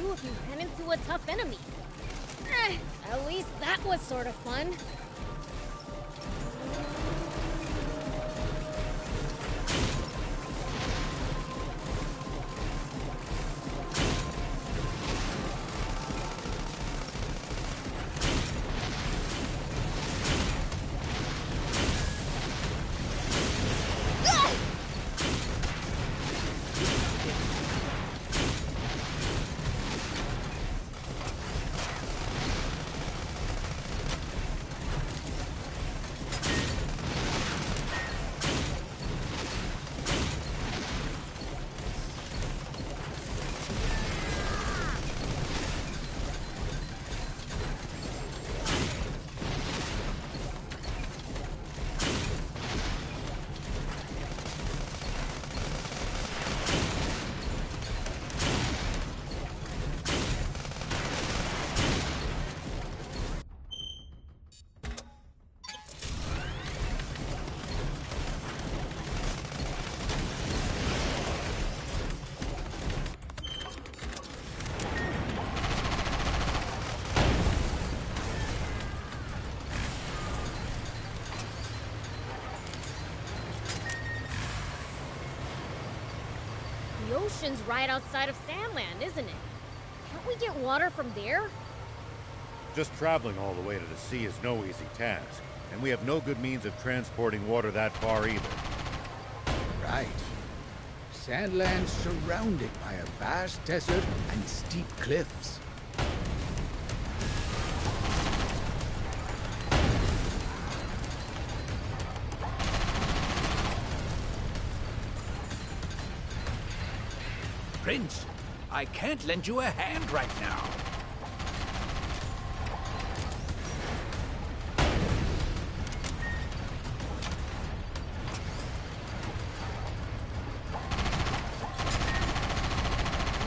do if you ran into a tough enemy? At least that was sort of fun. The ocean's right outside of Sandland, isn't it? Can't we get water from there? Just traveling all the way to the sea is no easy task, and we have no good means of transporting water that far either. Right. Sandland's surrounded by a vast desert and steep cliffs. Prince, I can't lend you a hand right now.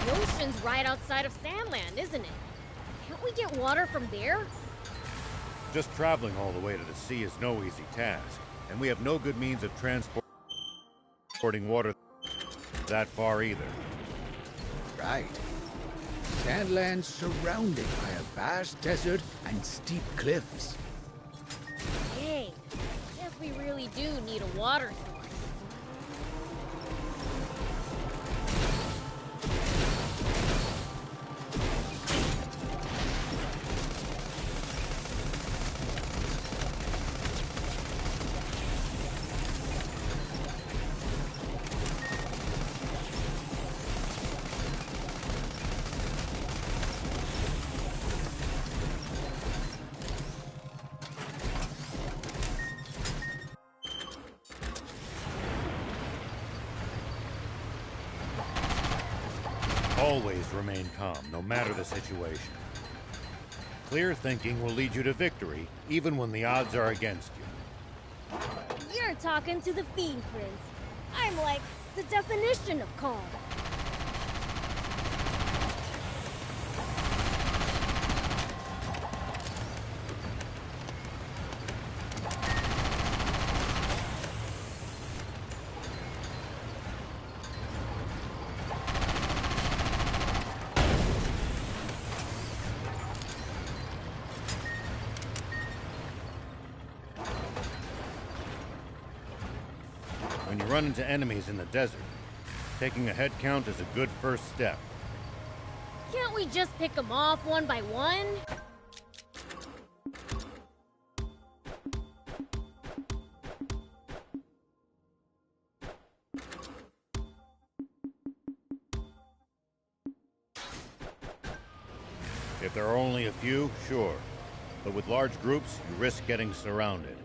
The ocean's right outside of Sandland, isn't it? Can't we get water from there? Just traveling all the way to the sea is no easy task, and we have no good means of transporting water that far either. Right. Sandland's surrounded by a vast desert and steep cliffs. Dang, guess we really do need a water source. Always remain calm, no matter the situation. Clear thinking will lead you to victory, even when the odds are against you. You're talking to the Fiend Prince. I'm like the definition of calm. When you run into enemies in the desert, taking a head count is a good first step. Can't we just pick them off one by one? If there are only a few, sure. But with large groups, you risk getting surrounded.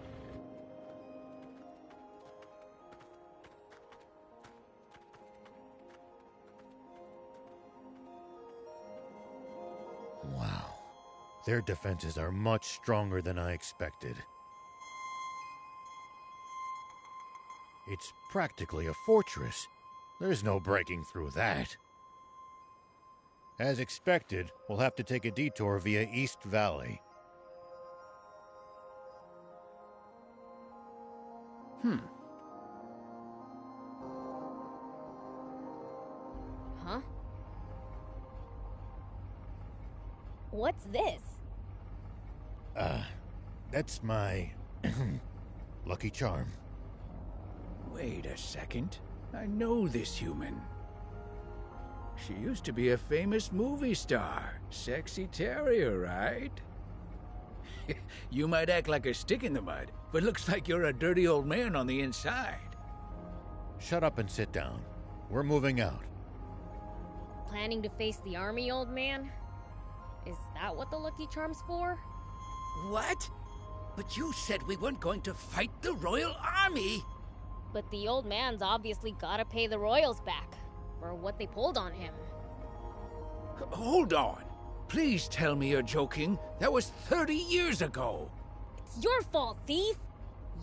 Wow. Their defenses are much stronger than I expected. It's practically a fortress. There's no breaking through that. As expected, we'll have to take a detour via East Valley. Huh? What's this? That's my lucky charm. Wait a second. I know this human. She used to be a famous movie star. Sexy Terrier, right? You might act like a stick in the mud, but looks like you're a dirty old man on the inside. Shut up and sit down. We're moving out. Planning to face the army, old man? Is that what the Lucky Charm's for? What? But you said we weren't going to fight the Royal Army! But the old man's obviously gotta pay the royals back for what they pulled on him. Hold on. Please tell me you're joking. That was 30 years ago. It's your fault, thief!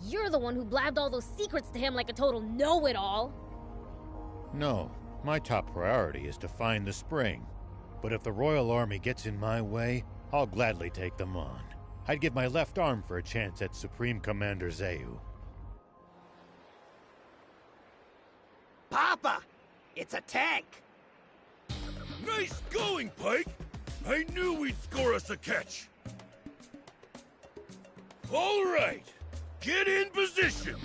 You're the one who blabbed all those secrets to him like a total know-it-all. No, my top priority is to find the spring. But if the Royal Army gets in my way, I'll gladly take them on. I'd give my left arm for a chance at Supreme Commander Zeu. Papa! It's a tank! Nice going, Pike! I knew we'd score us a catch! All right, get in position!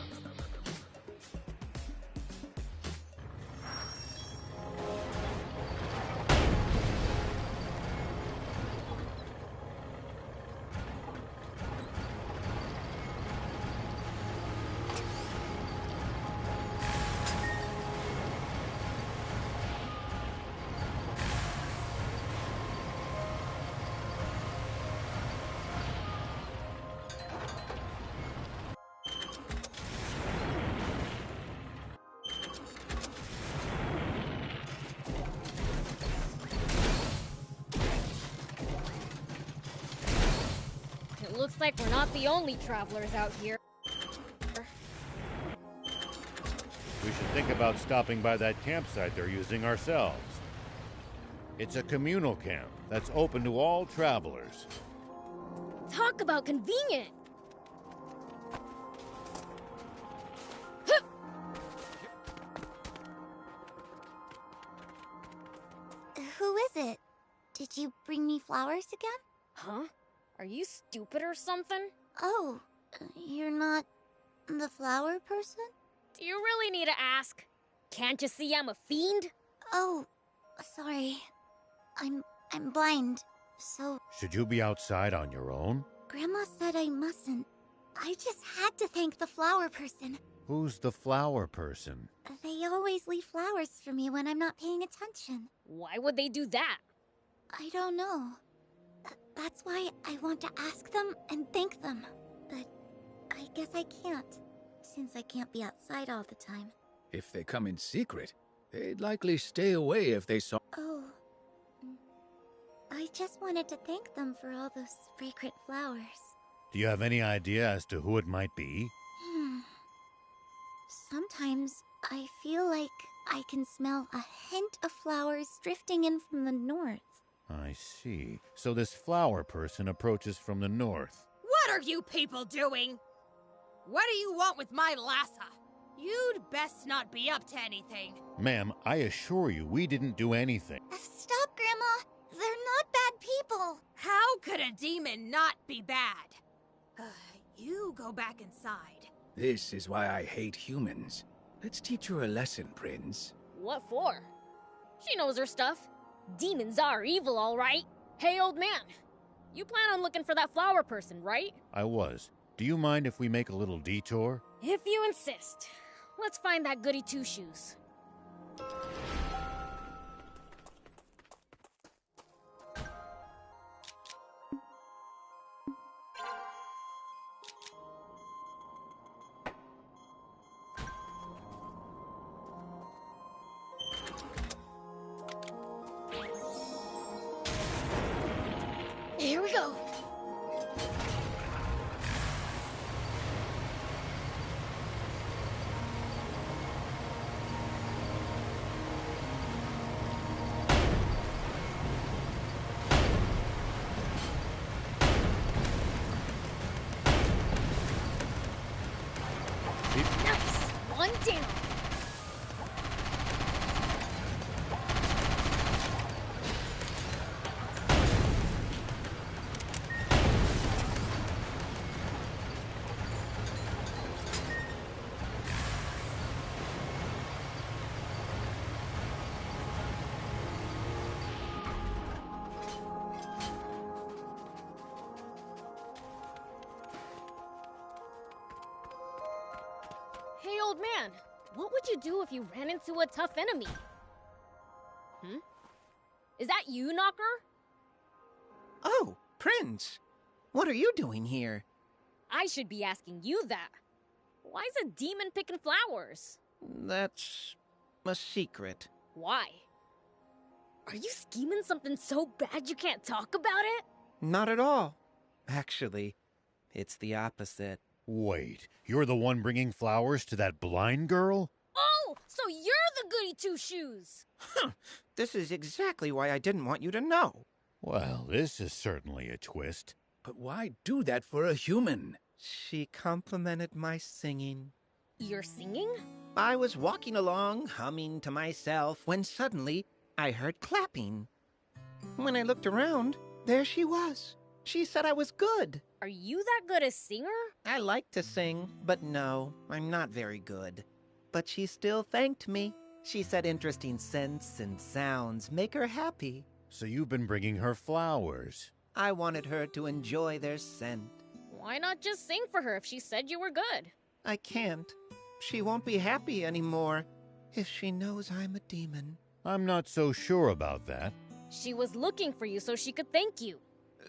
It looks like we're not the only travelers out here. We should think about stopping by that campsite they're using ourselves. It's a communal camp that's open to all travelers. Talk about convenient! Who is it? Did you bring me flowers again? Huh? Are you stupid or something? Oh, you're not the flower person? Do you really need to ask? Can't you see I'm a fiend? Oh, sorry. I'm blind, so Should you be outside on your own? Grandma said I mustn't. I just had to thank the flower person. Who's the flower person? They always leave flowers for me when I'm not paying attention. Why would they do that? I don't know. That's why I want to ask them and thank them. But I guess I can't, since I can't be outside all the time. If they come in secret, they'd likely stay away if they saw. Oh. I just wanted to thank them for all those fragrant flowers. Do you have any idea as to who it might be? Sometimes I feel like I can smell a hint of flowers drifting in from the north. I see. So this flower person approaches from the north. What are you people doing? What do you want with my Lhasa? You'd best not be up to anything. Ma'am, I assure you we didn't do anything. Stop, Grandma! They're not bad people! How could a demon not be bad? You go back inside. This is why I hate humans. Let's teach her a lesson, Prince. What for? She knows her stuff. Demons are evil, all right. Hey, old man. You plan on looking for that flower person, right? I was. Do you mind if we make a little detour? If you insist. Let's find that goody two-shoes. Here we go. Nice. One down. Hey, old man, what would you do if you ran into a tough enemy? Is that you, Knocker? Oh, Prince! What are you doing here? I should be asking you that. Why is a demon picking flowers? That's a secret. Why? Are you scheming something so bad you can't talk about it? Not at all. Actually, it's the opposite. Wait, you're the one bringing flowers to that blind girl? Oh, so you're the goody two-shoes! This is exactly why I didn't want you to know. Well, this is certainly a twist. But why do that for a human? She complimented my singing. You're singing? I was walking along, humming to myself, when suddenly I heard clapping. When I looked around, there she was. She said I was good. Are you that good a singer? I like to sing, but no, I'm not very good. But she still thanked me. She said interesting scents and sounds make her happy. So you've been bringing her flowers. I wanted her to enjoy their scent. Why not just sing for her if she said you were good? I can't. She won't be happy anymore if she knows I'm a demon. I'm not so sure about that. She was looking for you so she could thank you.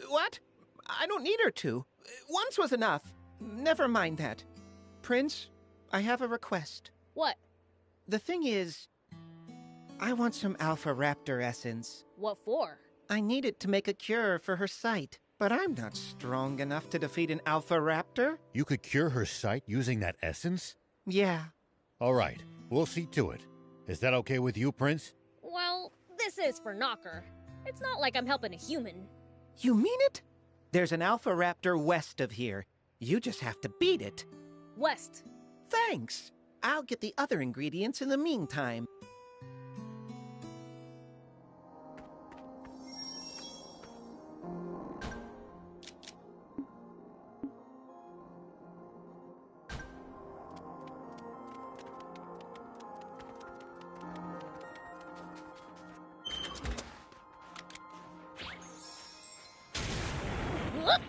What? I don't need her to. Once was enough. Never mind that. Prince, I have a request. What? The thing is, I want some Alpha Raptor essence. What for? I need it to make a cure for her sight, but I'm not strong enough to defeat an Alpha Raptor. You could cure her sight using that essence? Yeah. All right, we'll see to it. Is that okay with you, Prince? Well, this is for Knocker. It's not like I'm helping a human. You mean it? There's an Alpha Raptor west of here. You just have to beat it. West. Thanks. I'll get the other ingredients in the meantime. Whoop!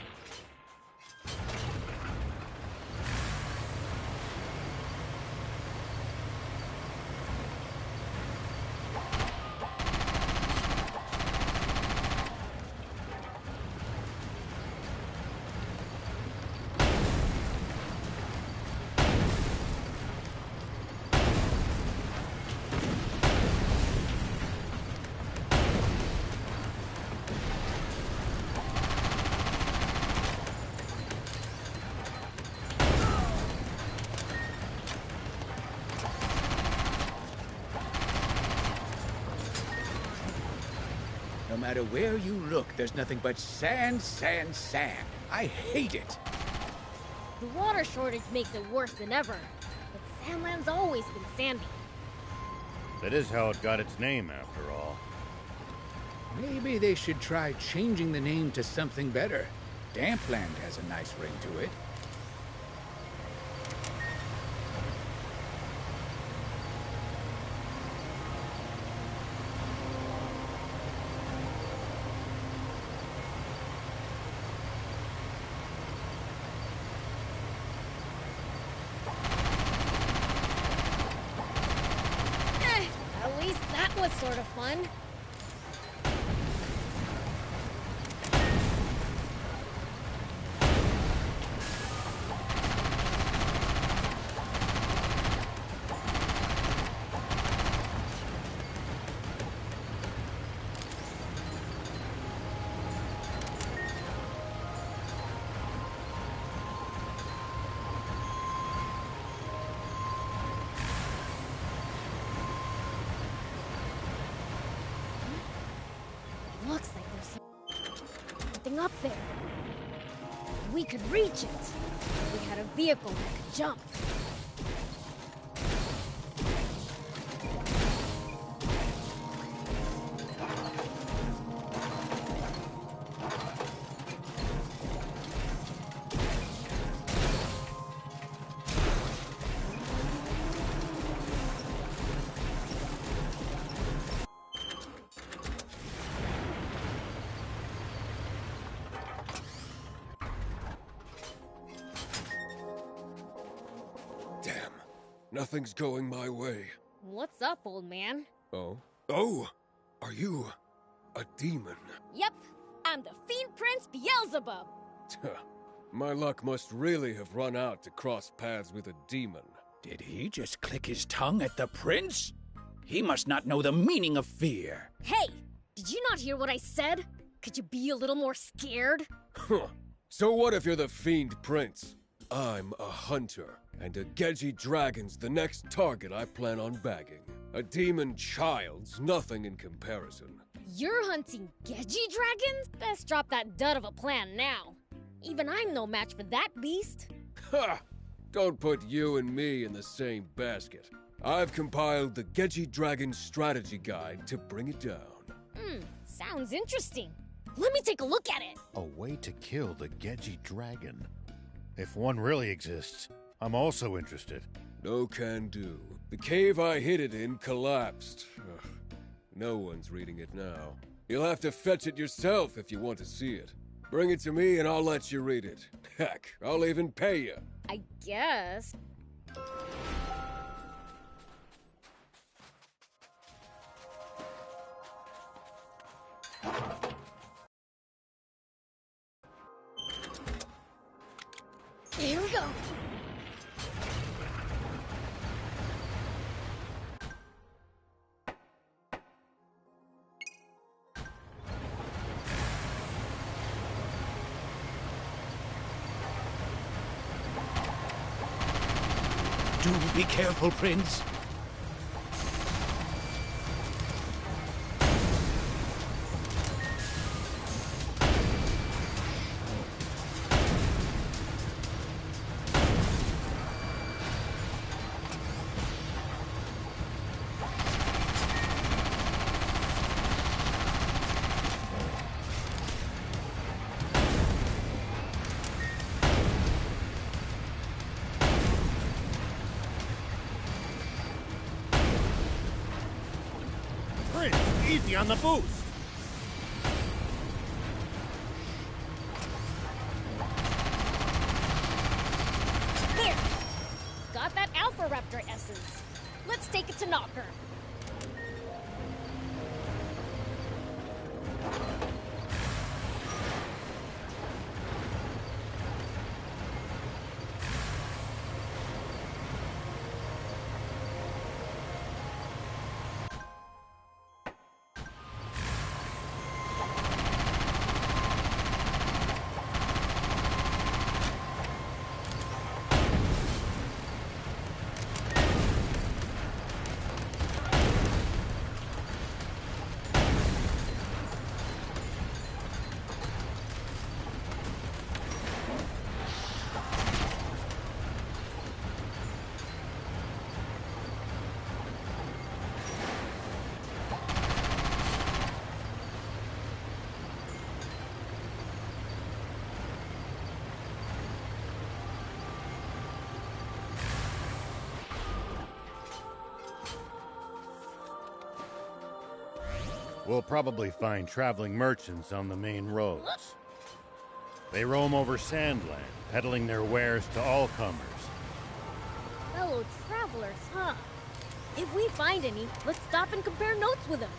No matter where you look, there's nothing but sand, sand, sand. I hate it. The water shortage makes it worse than ever. But Sandland's always been sandy. That is how it got its name, after all. Maybe they should try changing the name to something better. Dampland has a nice ring to it. At least that was sort of fun. Looks like there's something up there. We could reach it. If we had a vehicle that could jump. Nothing's going my way. What's up, old man? Oh? Oh! Are you a demon? Yep, I'm the Fiend Prince Beelzebub. My luck must really have run out to cross paths with a demon. Did he just click his tongue at the prince? He must not know the meaning of fear. Hey, did you not hear what I said? Could you be a little more scared? Huh. So what if you're the Fiend Prince? I'm a hunter, and a Gedgy dragon's the next target I plan on bagging. A demon child's nothing in comparison. You're hunting Gedgy dragons? Best drop that dud of a plan now. Even I'm no match for that beast. Ha! Don't put you and me in the same basket. I've compiled the Gedgy Dragon Strategy Guide to bring it down. Sounds interesting. Let me take a look at it. A way to kill the Gedgy dragon. If one really exists, I'm also interested. No can do. The cave I hid it in collapsed. Ugh. No one's reading it now. You'll have to fetch it yourself if you want to see it. Bring it to me and I'll let you read it. Heck, I'll even pay you. I guess. Here we go. Do be careful, Prince. Prince, easy on the boost! Here! Got that Alpha Raptor essence. Let's take it to Knocker. We'll probably find traveling merchants on the main roads. They roam over Sandland, peddling their wares to all comers. Fellow travelers, huh? If we find any, let's stop and compare notes with them.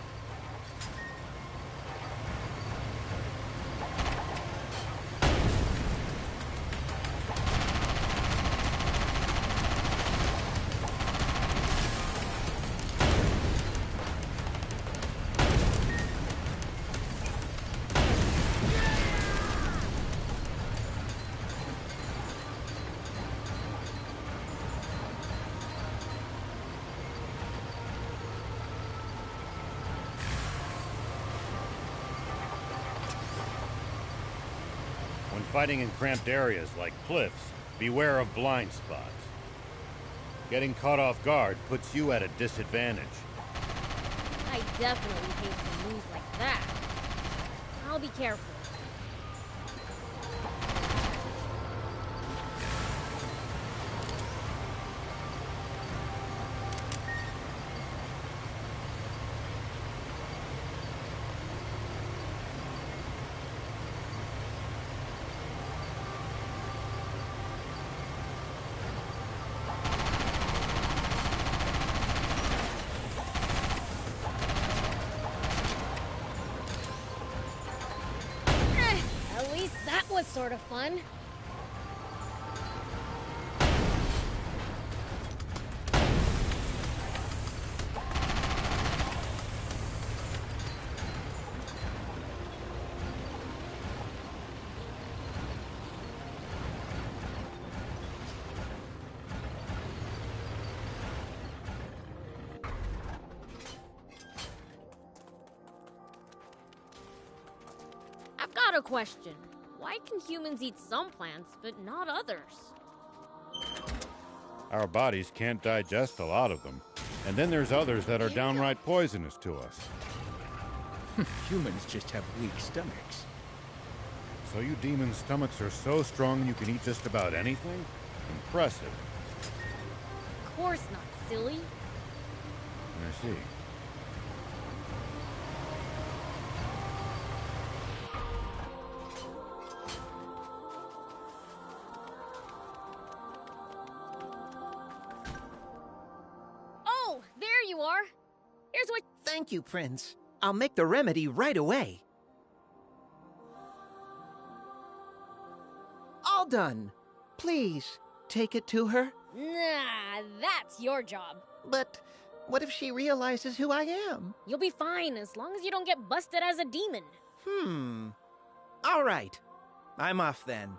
When fighting in cramped areas like cliffs, beware of blind spots. Getting caught off guard puts you at a disadvantage. I definitely hate to lose like that. I'll be careful. sort of fun. I've got a question. Why can humans eat some plants, but not others? Our bodies can't digest a lot of them. And then there's others that are downright poisonous to us. Humans just have weak stomachs. So you demons' stomachs are so strong you can eat just about anything? Impressive. Of course not, silly. I see. Oh, there you are. Here's what... Thank you, Prince. I'll make the remedy right away. All done. Please, take it to her. Nah, that's your job. But what if she realizes who I am? You'll be fine as long as you don't get busted as a demon. All right. I'm off then.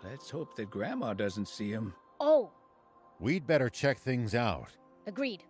Let's hope that Grandma doesn't see him. Oh, We'd better check things out. agreed.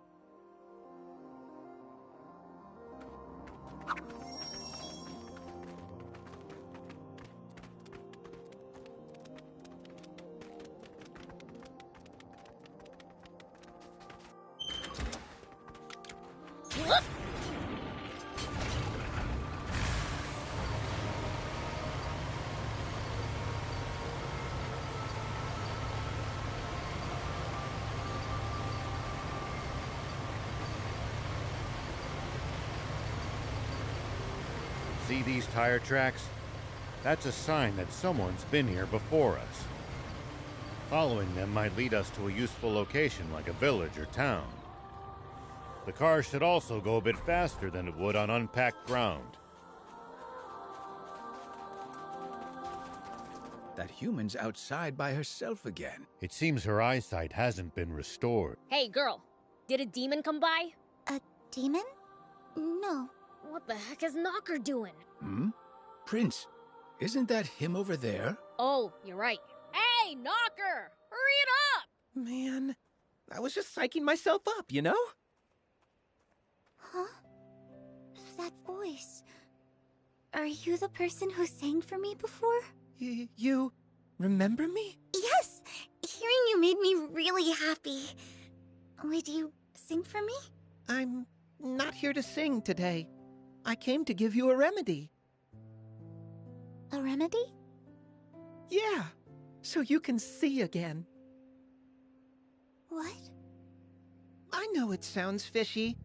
See these tire tracks? That's a sign that someone's been here before us. Following them might lead us to a useful location like a village or town. The car should also go a bit faster than it would on unpacked ground. That human's outside by herself again. It seems her eyesight hasn't been restored. Hey, girl. Did a demon come by? A demon? No. What the heck is Knocker doing? Prince, isn't that him over there? Oh, you're right. Hey, Knocker! Hurry it up! Man, I was just psyching myself up, you know? Huh? That voice. Are you the person who sang for me before? You remember me? Yes! Hearing you made me really happy. Would you sing for me? I'm not here to sing today. I came to give you a remedy. A remedy? Yeah, so you can see again. What? I know it sounds fishy.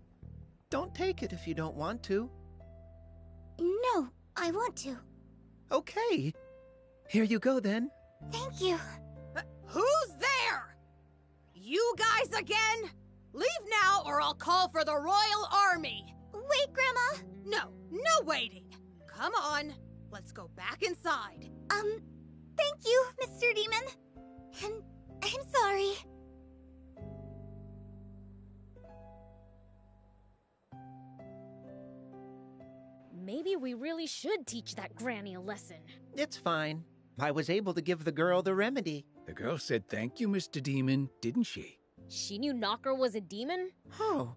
Don't take it if you don't want to. No, I want to. Okay. Here you go then. Thank you. Who's there? You guys again? Leave now or I'll call for the Royal Army. Wait, Grandma! No waiting. Come on, let's go back inside. Thank you, Mr. Demon. And I'm sorry. Maybe we really should teach that granny a lesson. It's fine. I was able to give the girl the remedy. The girl said thank you, Mr. Demon, didn't she? She knew Knocker was a demon? Oh.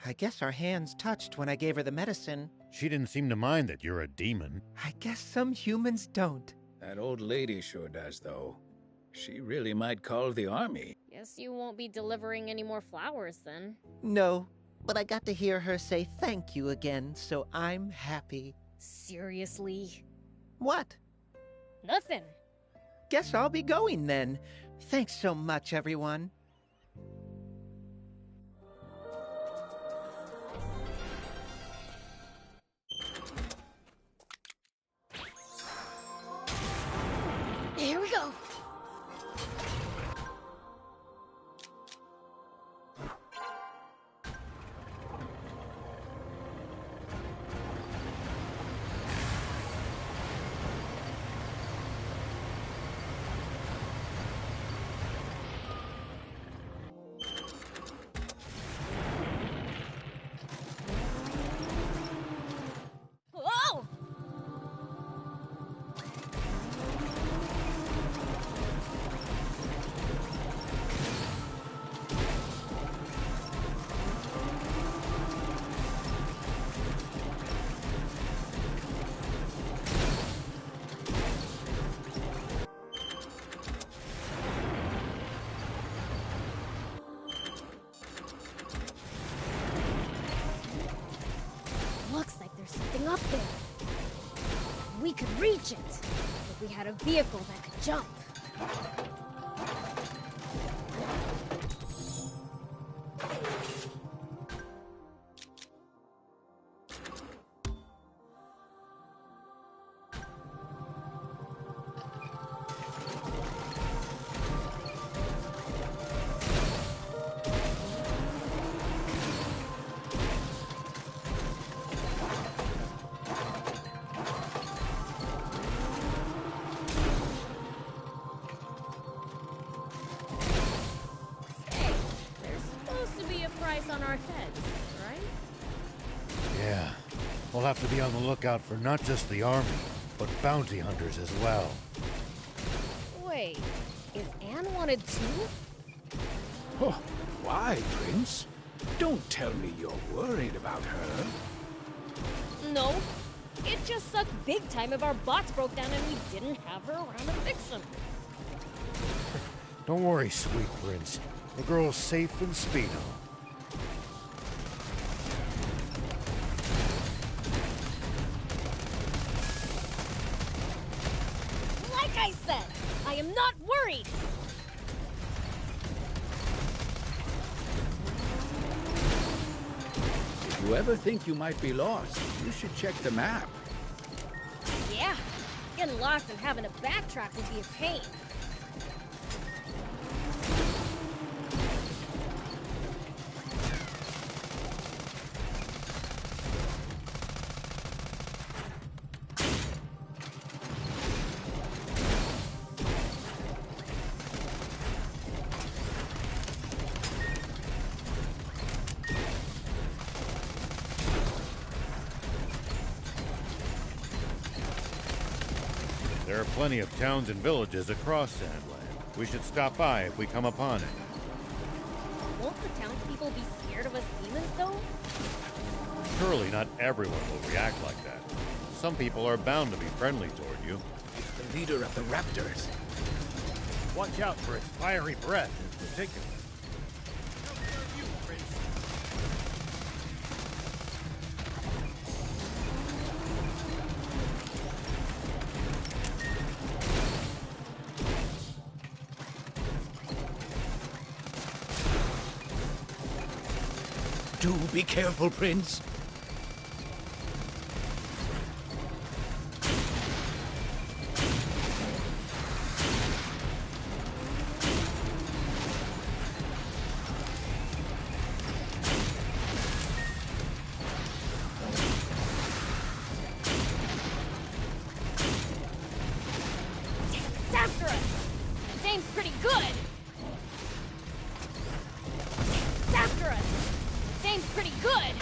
I guess our hands touched when I gave her the medicine. She didn't seem to mind that you're a demon. I guess some humans don't. That old lady sure does, though. She really might call the army. Guess you won't be delivering any more flowers then. No, but I got to hear her say thank you again, so I'm happy. Seriously? What? Nothing. Guess I'll be going then. Thanks so much, everyone. Here we go. reach it. If we had a vehicle that could jump. On our heads, right? Yeah. We'll have to be on the lookout for not just the army, but bounty hunters as well. Wait, is Anne wanted too? Oh, why, Prince? Don't tell me you're worried about her. No. It just sucked big time if our bots broke down and we didn't have her around to fix them. Don't worry, sweet prince. The girl's safe in Speedo. Like I said, I am not worried! If you ever think you might be lost, you should check the map. Yeah, getting lost and having to backtrack would be a pain. There are plenty of towns and villages across Sandland. We should stop by if we come upon it. Won't the townspeople be scared of us demons, though? Surely not everyone will react like that. Some people are bound to be friendly toward you. It's the leader of the Raptors. Watch out for its fiery breath in particular. Do be careful, Prince. It's after us! Its aim's pretty good! It's after us! Seems pretty good.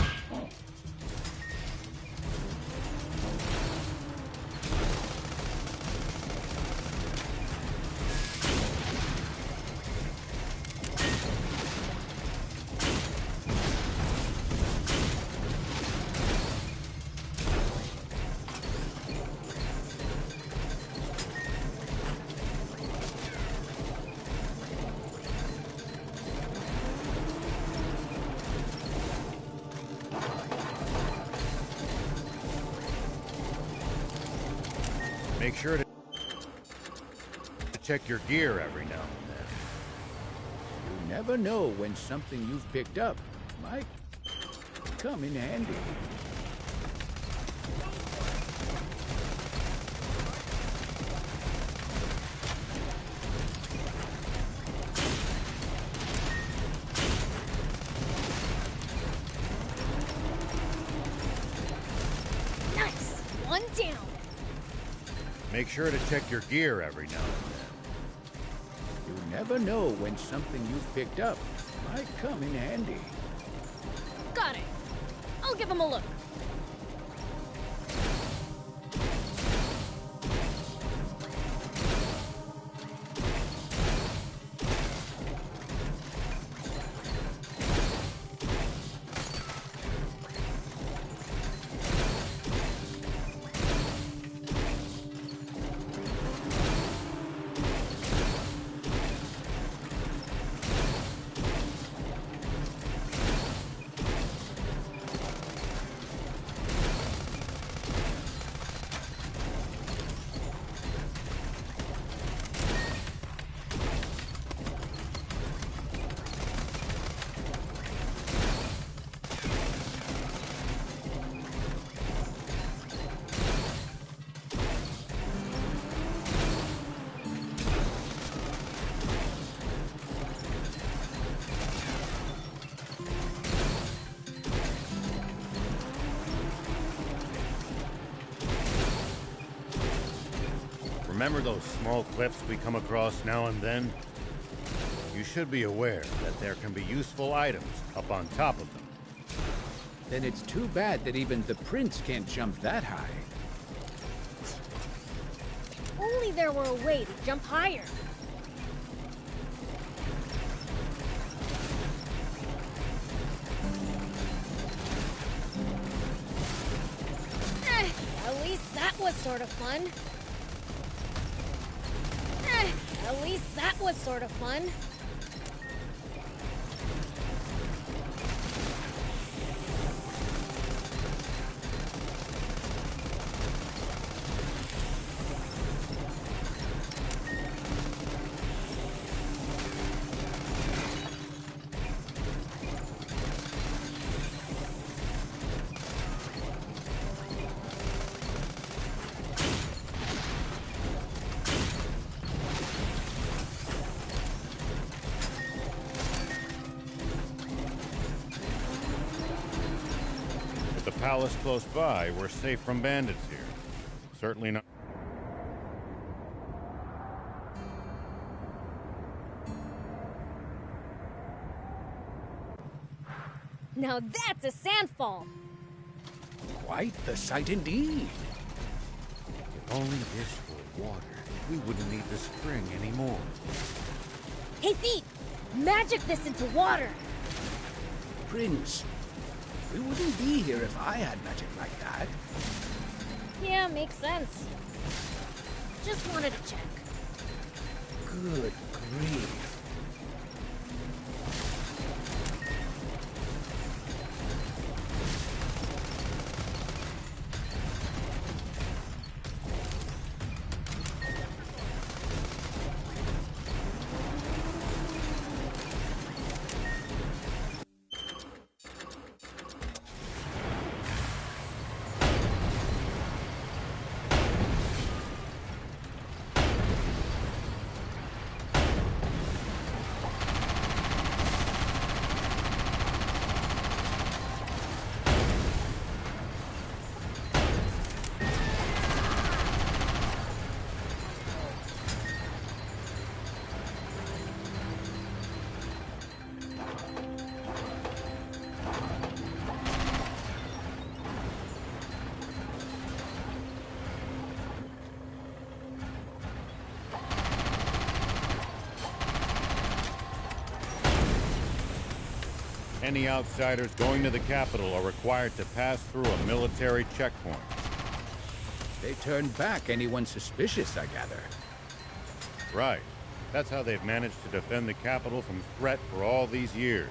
Make sure to check your gear every now and then. You never know when something you've picked up might come in handy. Nice! One down! Make sure to check your gear every now and then. You never know when something you've picked up might come in handy. Got it! I'll give him a look. Remember those small cliffs we come across now and then? You should be aware that there can be useful items up on top of them. Then it's too bad that even the prince can't jump that high. Only there were a way to jump higher. At least that was sort of fun. At least that was sort of fun. With the palace close by, we're safe from bandits here. Certainly not. Now that's a sandfall. Quite the sight indeed. If only this were water, we wouldn't need the spring anymore. Hey, Thief! Magic this into water! Prince, we wouldn't be here if I had magic like that. Yeah, makes sense. Just wanted to check. Good grief. Any outsiders going to the capital are required to pass through a military checkpoint. They turn back anyone suspicious, I gather. Right. That's how they've managed to defend the capital from threat for all these years.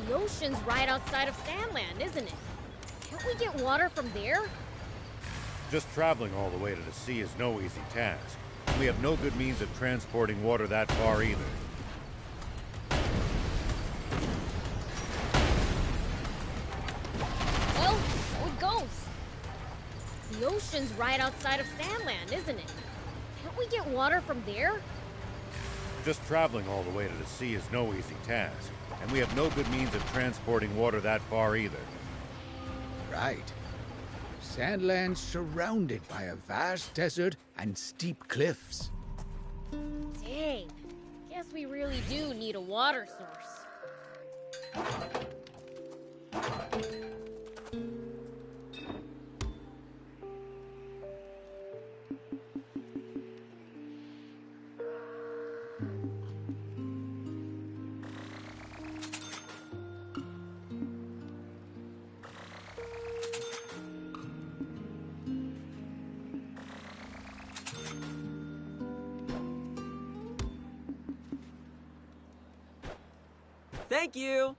The ocean's right outside of Sandland, isn't it? Can't we get water from there? Just traveling all the way to the sea is no easy task. We have no good means of transporting water that far either. Well, so it goes. The ocean's right outside of Sandland, isn't it? Can't we get water from there? Just traveling all the way to the sea is no easy task, and we have no good means of transporting water that far either. Right. Sandland's surrounded by a vast desert and steep cliffs. Dang. Guess we really do need a water source. Thank you!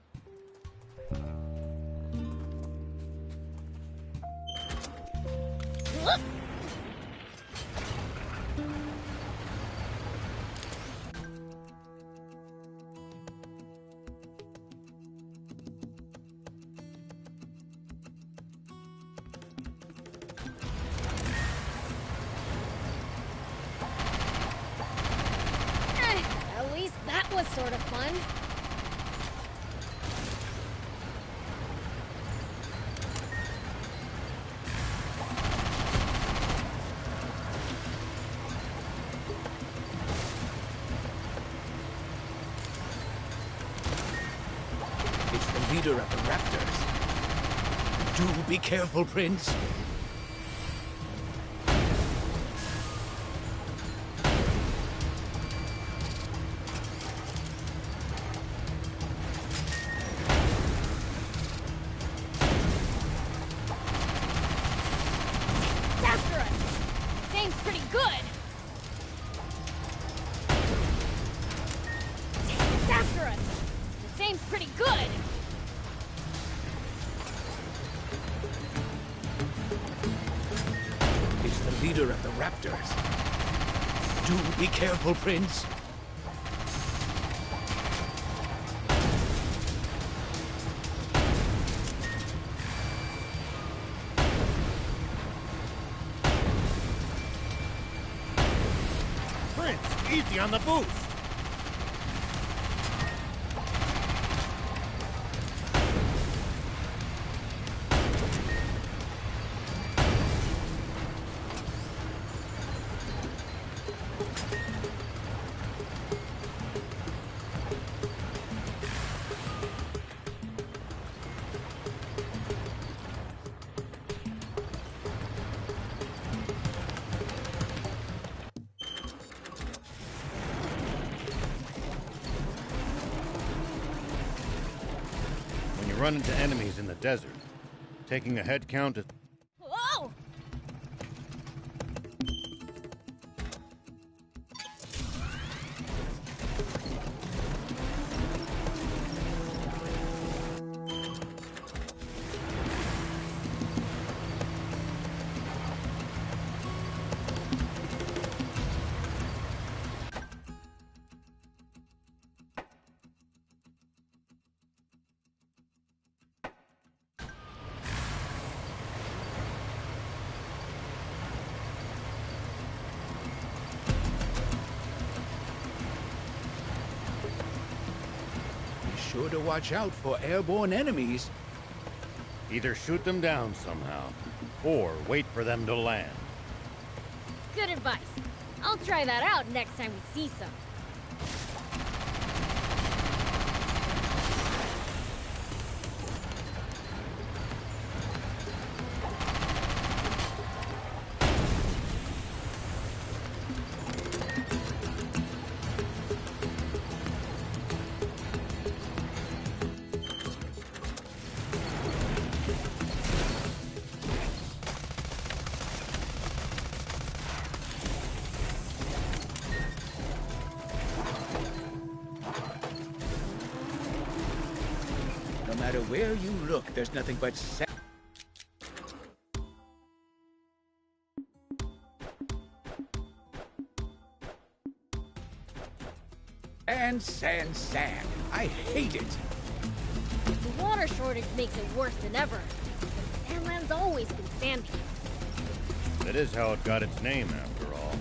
was sort of fun. It's the leader of the raptors. Do be careful, Prince. After us! Thing's pretty good! It's after us! The thing's pretty good! It's the leader of the raptors. Do be careful, Prince. Prince, easy on the boost! When you run into enemies in the desert, taking a head count is... Whoa! Be sure to watch out for airborne enemies. Either shoot them down somehow, or wait for them to land. Good advice. I'll try that out next time we see some. No matter where you look, there's nothing but sand. I hate it. The water shortage makes it worse than ever. But Sandland's always been sandy. That is how it got its name, after all.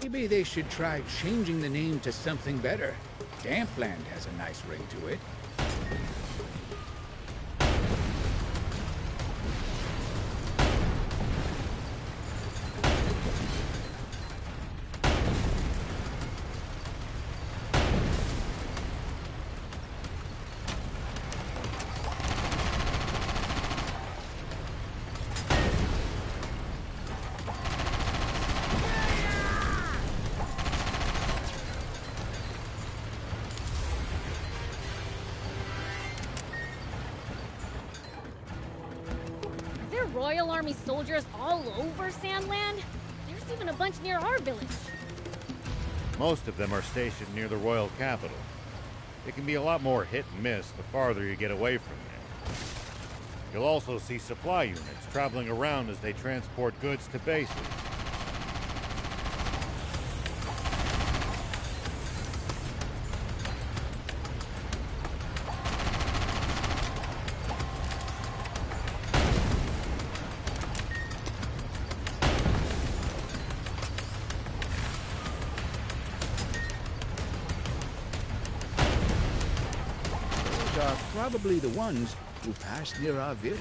Maybe they should try changing the name to something better. Dampland has a nice ring to it. Royal Army soldiers all over Sandland? There's even a bunch near our village. Most of them are stationed near the royal capital. It can be a lot more hit and miss the farther you get away from there. You'll also see supply units traveling around as they transport goods to bases. are probably the ones who passed near our village.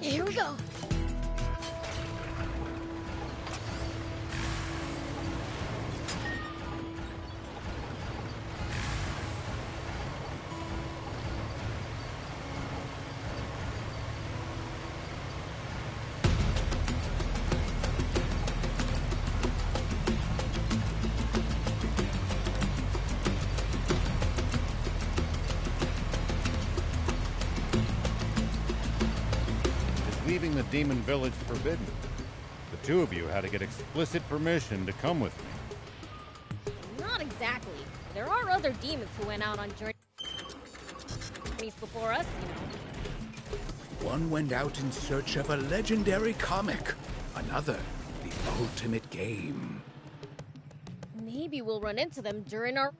Here we go. Leaving the demon village forbidden. The two of you had to get explicit permission to come with me. Not exactly. There are other demons who went out on journeys before us, you know. One went out in search of a legendary comic. Another, the ultimate game. Maybe we'll run into them during our...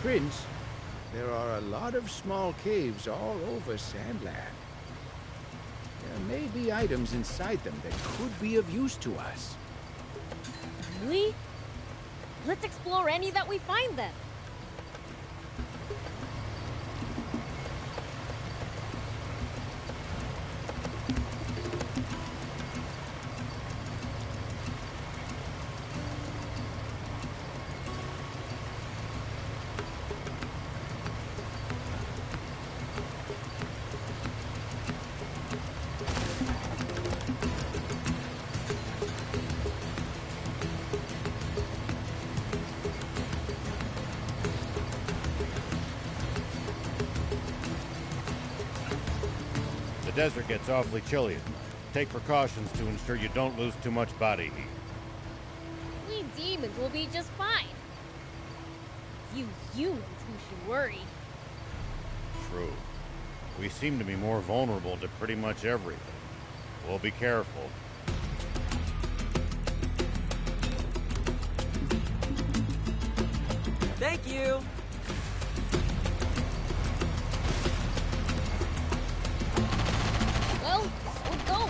Prince, there are a lot of small caves all over Sandland. There may be items inside them that could be of use to us. Really? Let's explore any that we find then. The desert gets awfully chilly at night. Take precautions to ensure you don't lose too much body heat. We demons will be just fine. It's you humans who should worry. True. We seem to be more vulnerable to pretty much everything. We'll be careful. Thank you! Well, so it goes.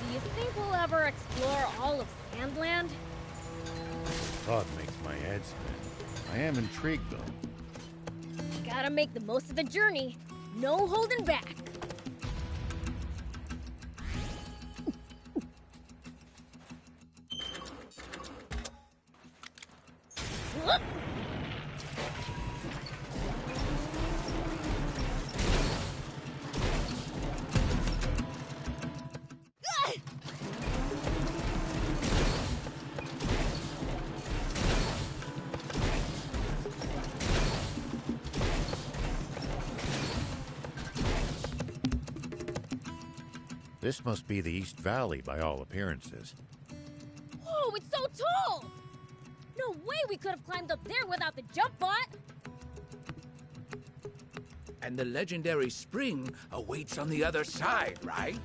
Do you think we'll ever explore all of Sandland? Thought makes my head spin. I am intrigued, though. Gotta make the most of the journey. No holding back. This must be the East Valley by all appearances. Whoa, it's so tall! No way we could have climbed up there without the jump bot! And the legendary spring awaits on the other side, right?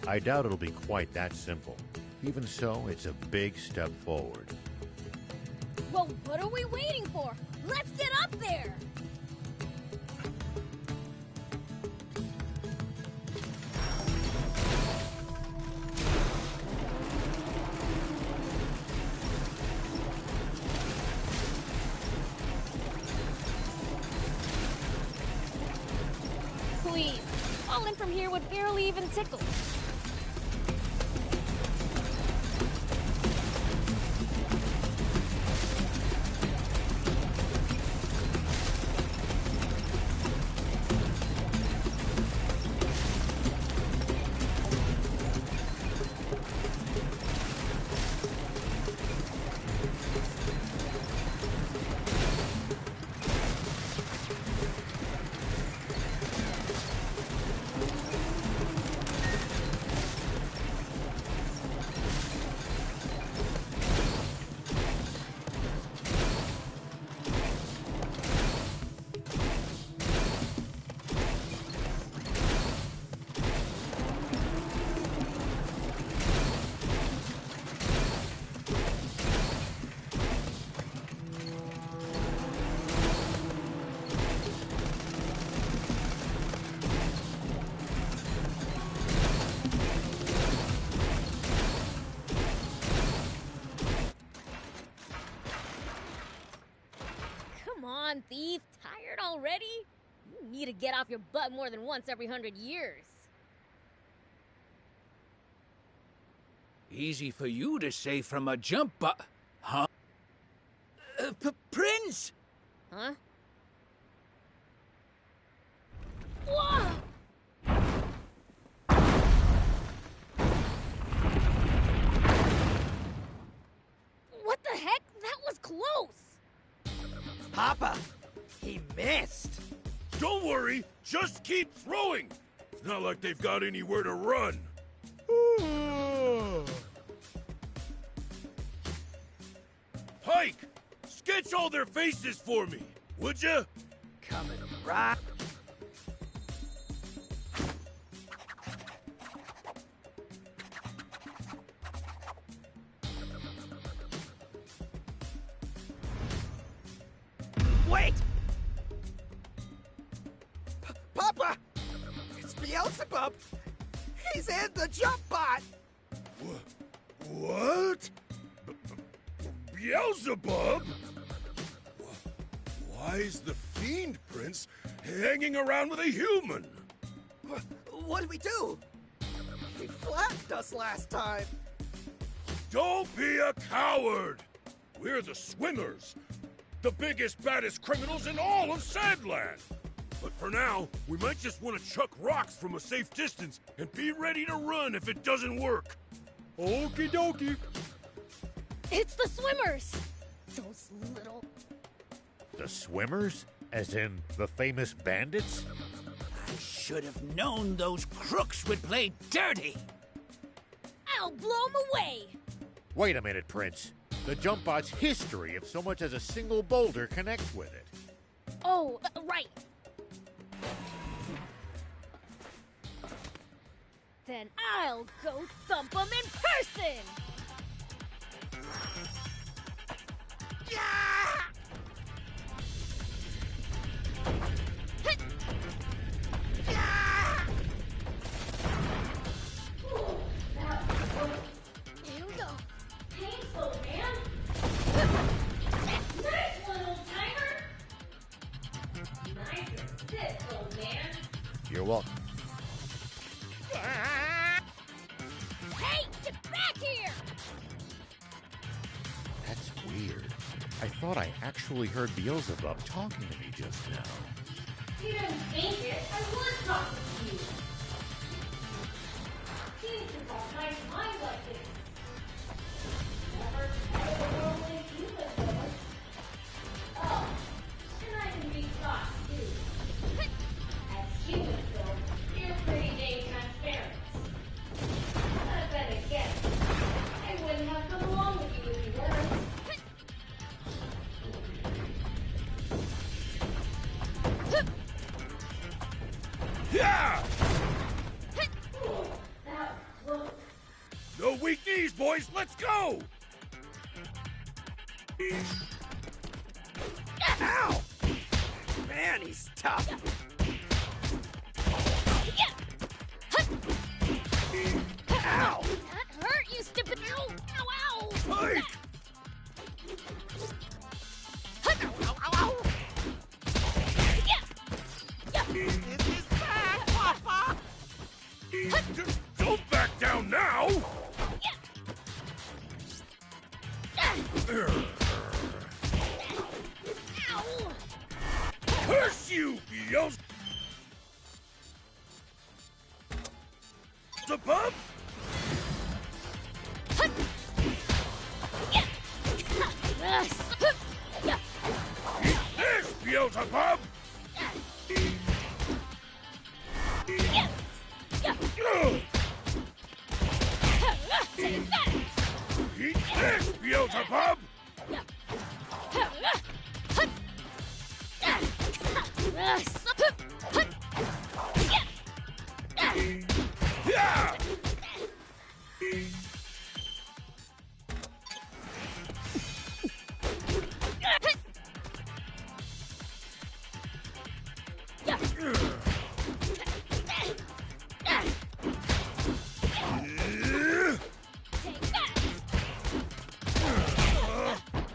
I doubt it'll be quite that simple. Even so, it's a big step forward. Well, what are we waiting for? Let's get up there! please. Falling from here would barely even tickle. Come on, thief. Tired already? You need to get off your butt more than once every 100 years. Easy for you to say from a jump huh? Prince! Huh? Whoa! What the heck? That was close! Papa, he missed. Don't worry, just keep throwing. It's not like they've got anywhere to run. Pike, sketch all their faces for me, would you? Coming right. Wait! Papa! It's Beelzebub! He's in the jump bot! What? Beelzebub? Why is the Fiend Prince hanging around with a human? What did we do? He flattened us last time! Don't be a coward! We're the Swimmers, the biggest, baddest criminals in all of Sandland! But for now, we might just want to chuck rocks from a safe distance and be ready to run if it doesn't work. Okie dokie. It's the Swimmers! Those little... The Swimmers? As in the famous bandits? I should have known those crooks would play dirty! I'll blow 'em away! Wait a minute, Prince. The jump bot's history if so much as a single boulder connects with it. Oh, right. Then I'll go thump 'em in person! Yeah! Yeah! Here we go. Painful, man. Nice one, old timer. Nice assist, old man. You're welcome. Hey, get back here! That's weird. I thought I actually heard Beelzebub talking to me just now. You didn't think it. I was talking to you. Seems to have nice mind like this. Never tried the world like you live with. Oh, and I can be soft too. As humans go, you're pretty dang transparent. But then again, I wouldn't have come along with you if you weren't. Yeah! No weak knees, boys. Let's go! Ow! Man, he's tough. Ow! That hurt, you stupid... Ow! Ow, ow! Pike! Ow, ow, ow! This is bad! Curse you, Beelzebub! Eat this, Beelzebub! Eat this, Beelzebub! Yeah!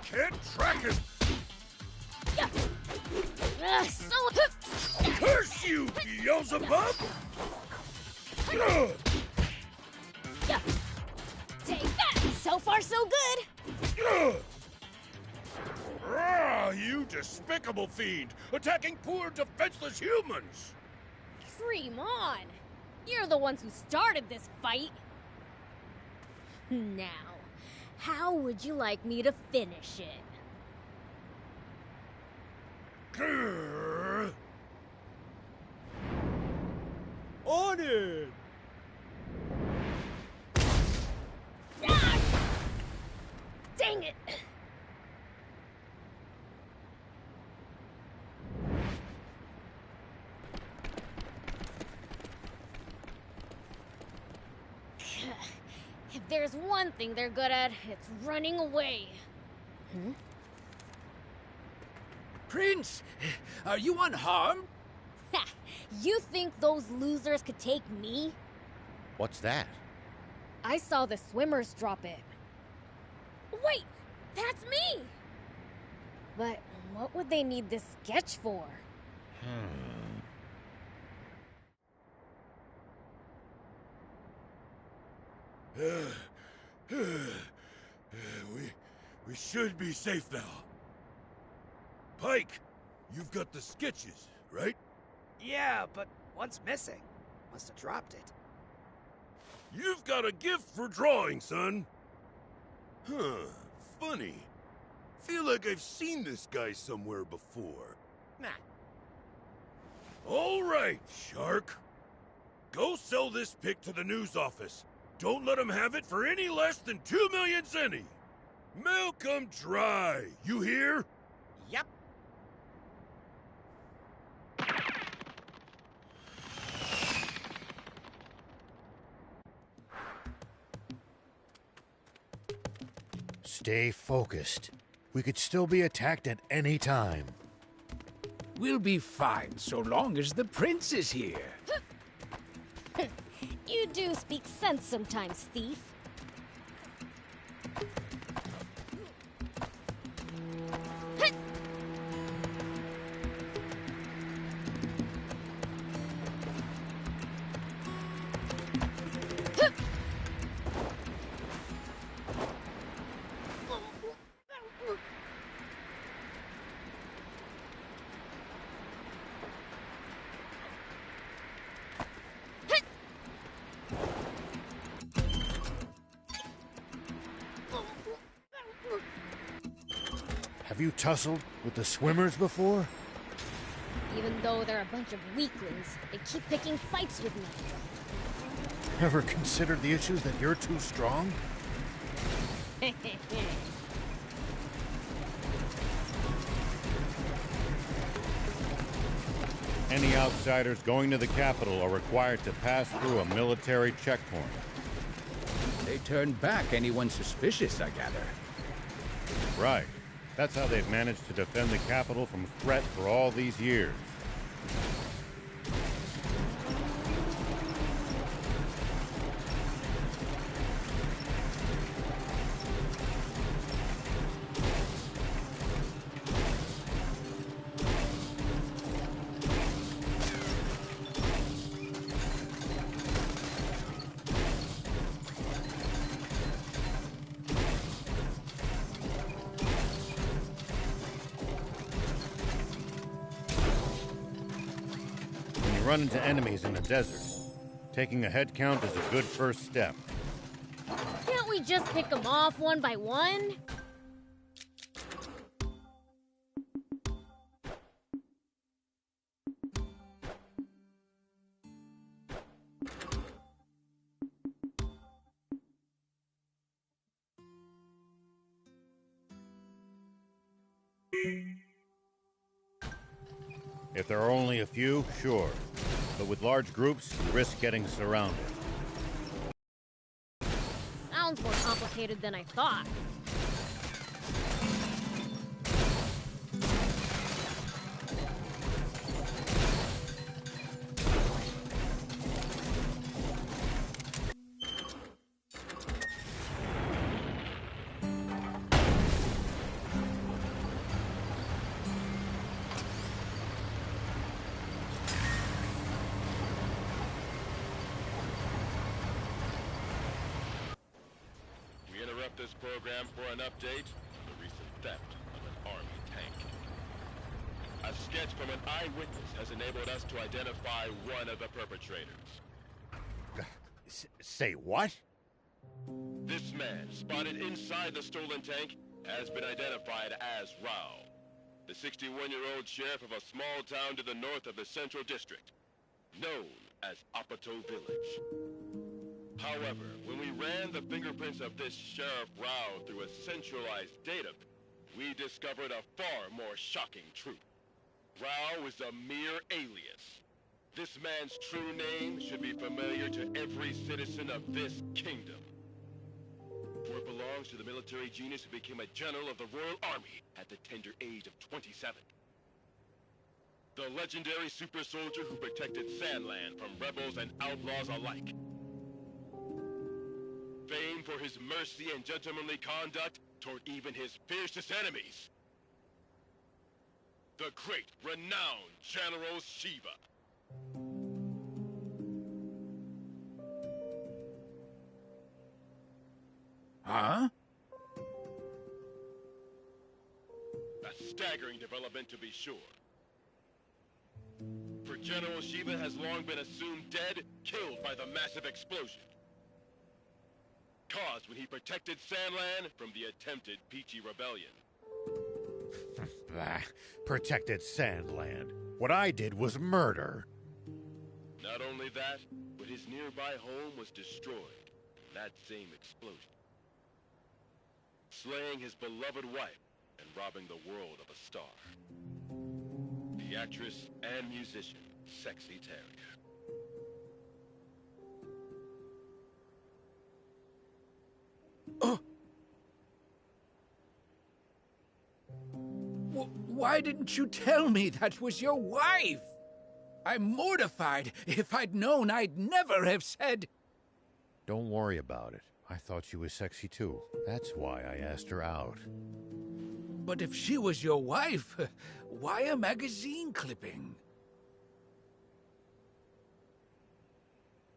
Can't track him! Curse you, Beelzebub! Take that! So far, so good! Ah, you despicable fiend! Attacking poor, defenseless humans! Dream on! You're the ones who started this fight! Now, how would you like me to finish it? Grr. On it! Ah! Dang it! If there's one thing they're good at, it's running away. Hmm? Prince, are you unharmed? Ha! You think those losers could take me? What's that? I saw the swimmers drop it. Wait! That's me! But what would they need this sketch for? We should be safe now. Pike, you've got the sketches, right? Yeah, but one's missing. Must have dropped it. You've got a gift for drawing, son. Huh, funny. Feel like I've seen this guy somewhere before. Nah. All right, Shark. Go sell this pic to the news office. Don't let him have it for any less than 2 million zenny. Milk 'em dry, you hear? Yep. Stay focused. We could still be attacked at any time. We'll be fine so long as the prince is here. You do speak sense sometimes, thief. Have you tussled with the swimmers before? Even though they're a bunch of weaklings, they keep picking fights with me. Ever considered the issues that you're too strong? Any outsiders going to the capital are required to pass through a military checkpoint. They turn back anyone suspicious, I gather. Right. That's how they've managed to defend the capital from threat for all these years. run into enemies in the desert. Taking a head count is a good first step. Can't we just pick them off one by one? If there are only a few, sure. But with large groups, you risk getting surrounded. Sounds more complicated than I thought. This program for an update on the recent theft of an army tank. A sketch from an eyewitness has enabled us to identify one of the perpetrators. Say what? This man, spotted inside the stolen tank, has been identified as Rao, the 61-year-old sheriff of a small town to the north of the Central District, known as Apato Village. However, when we ran the fingerprints of this Sheriff Rao through a centralized database, we discovered a far more shocking truth. Rao is a mere alias. This man's true name should be familiar to every citizen of this kingdom. For it belongs to the military genius who became a general of the Royal Army at the tender age of 27. The legendary super soldier who protected Sandland from rebels and outlaws alike. Famed for his mercy and gentlemanly conduct toward even his fiercest enemies. The great, renowned General Shiva. Huh? A staggering development, to be sure. For General Shiva has long been assumed dead, killed by the massive explosion caused when he protected Sandland from the attempted Peachy Rebellion. Protected Sandland. What I did was murder. Not only that, but his nearby home was destroyed in that same explosion. Slaying his beloved wife and robbing the world of a star. The actress and musician, Sexy Terrier. Why didn't you tell me that was your wife? I'm mortified. If I'd known, I'd never have said... Don't worry about it. I thought she was sexy too. That's why I asked her out. But if she was your wife, why a magazine clipping?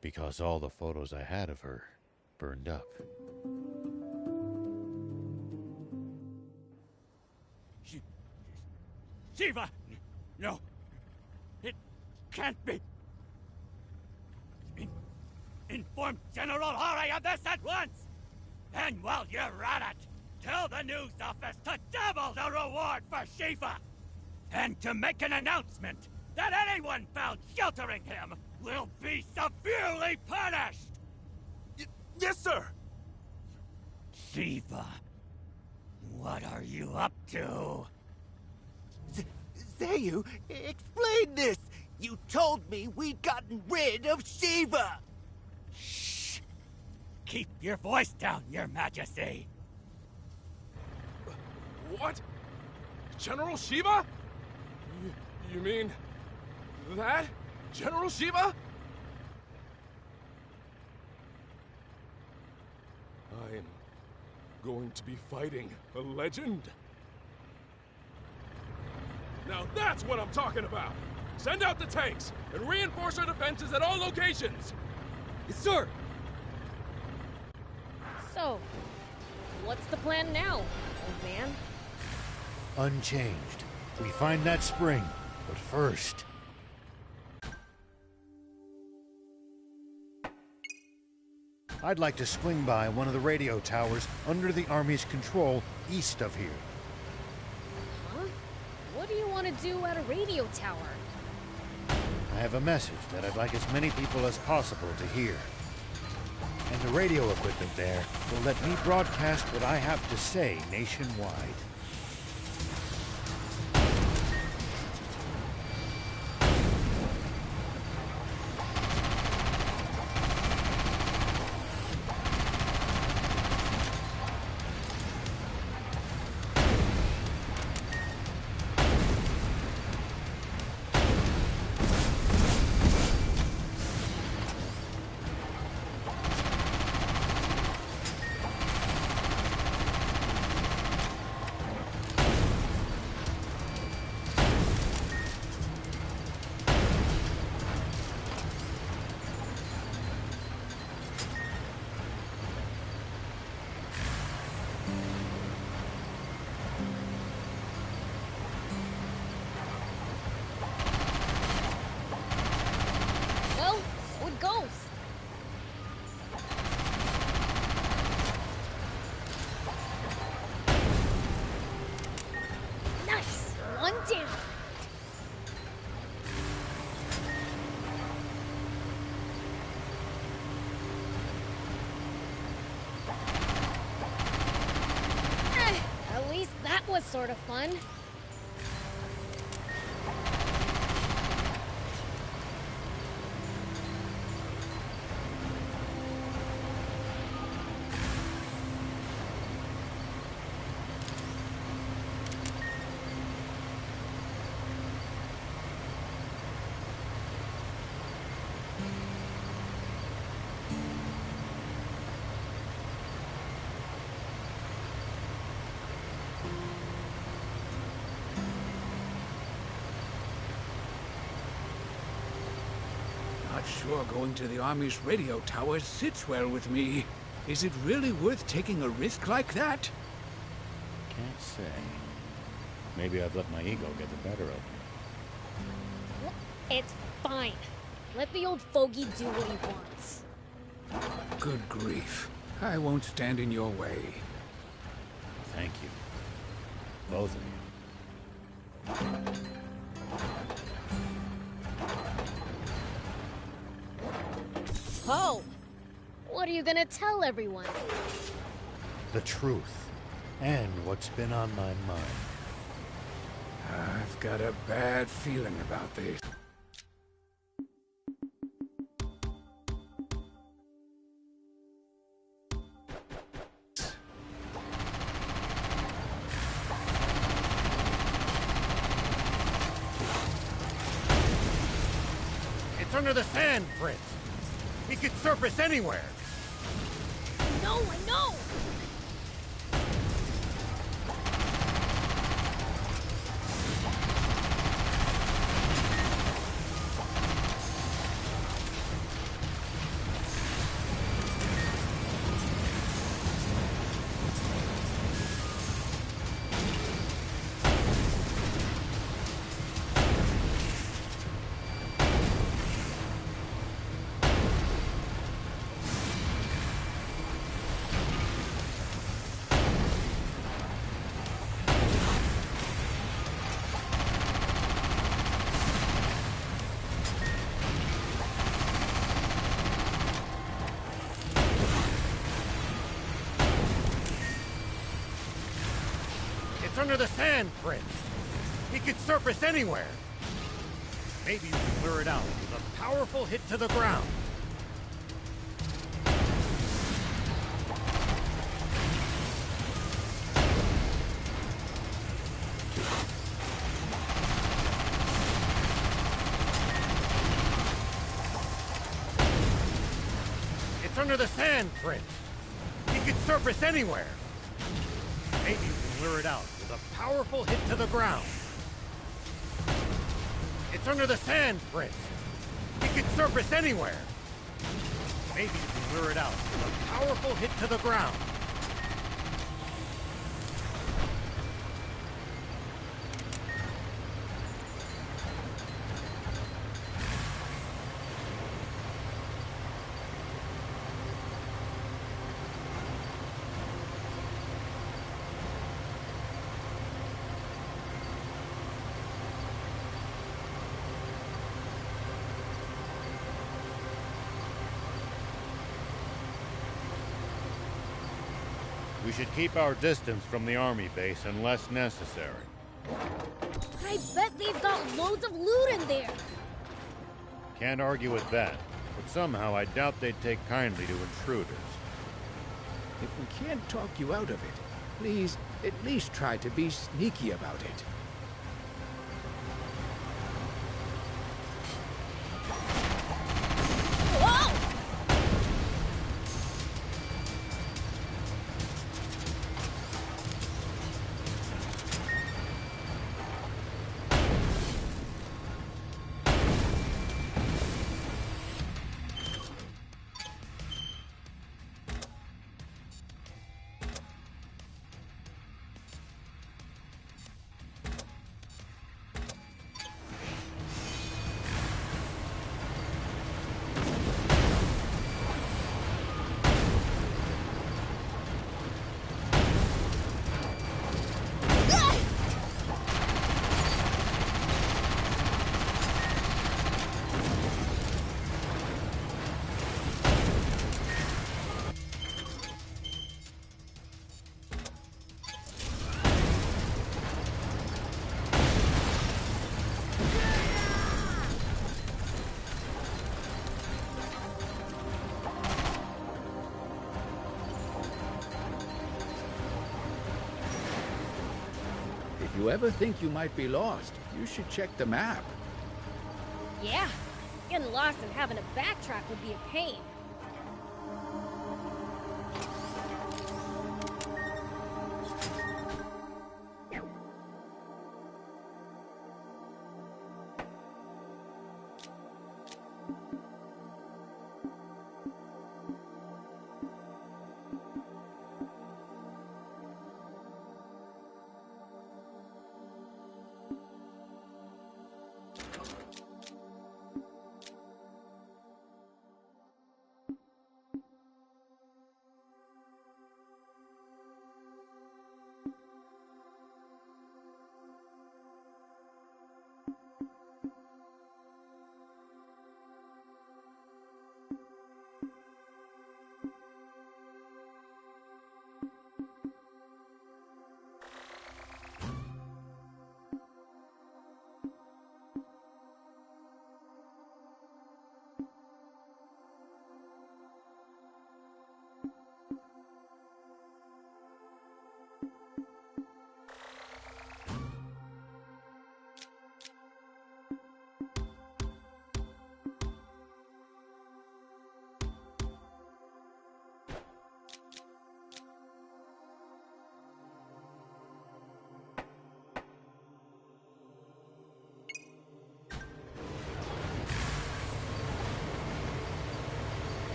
Because all the photos I had of her burned up. Shiva! No. It can't be. Inform General Hari of this at once! And while you're at it, tell the news office to double the reward for Shiva! And to make an announcement that anyone found sheltering him will be severely punished! Yes, sir! Shiva, what are you up to? Zayu, explain this! You told me we'd gotten rid of Shiva! Shh! Keep your voice down, Your Majesty! What? General Shiva? You mean... that? General Shiva? I'm going to be fighting a legend? Now that's what I'm talking about! Send out the tanks, and reinforce our defenses at all locations! Yes, sir! So, what's the plan now, old man? Unchanged. We find that spring, but first... I'd like to swing by one of the radio towers under the Army's control east of here. Huh? What do you want to do at a radio tower? I have a message that I'd like as many people as possible to hear. And the radio equipment there will let me broadcast what I have to say nationwide. Well, so it goes. Nice! One down. At least that was sort of fun. Not sure going to the Army's radio tower sits well with me. Is it really worth taking a risk like that? Can't say. Maybe I've let my ego get the better of me. It's fine. Let the old fogey do what he wants. Good grief. I won't stand in your way. Thank you. Both of you. Oh! What are you gonna tell everyone? The truth. And what's been on my mind. I've got a bad feeling about this. It's under the sand, Prince. He could surface anywhere. No, I know! It's under the sand, Prince. He could surface anywhere. Maybe you can lure it out with a powerful hit to the ground. It's under the sand, Prince. He could surface anywhere. Maybe you can lure it out with a powerful hit to the ground. It's under the sand, Prince. He could surface anywhere. Maybe you can lure it out with a powerful hit to the ground. We should keep our distance from the army base unless necessary. I bet they've got loads of loot in there. Can't argue with that, but somehow I doubt they'd take kindly to intruders. If we can't talk you out of it, please at least try to be sneaky about it. If you ever think you might be lost, you should check the map. Yeah, getting lost and having to backtrack would be a pain.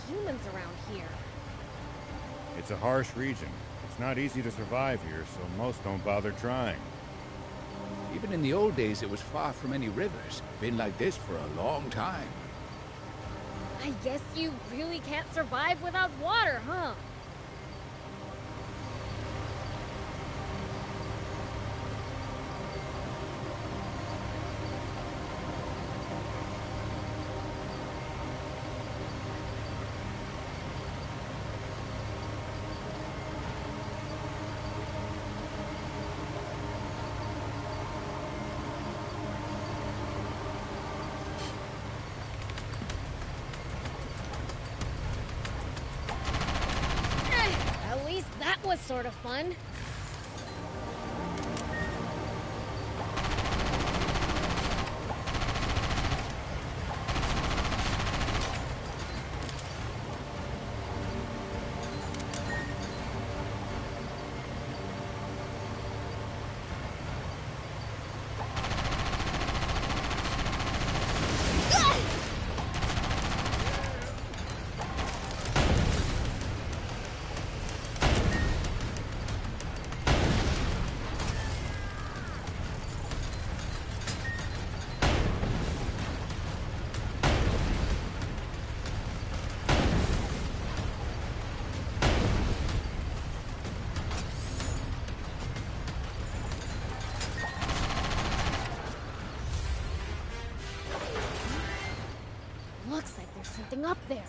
Humans around here. It's a harsh region. It's not easy to survive here, so most don't bother trying. Even in the old days, it was far from any rivers. Been like this for a long time. I guess you really can't survive without water, huh? That was sort of fun. something up there.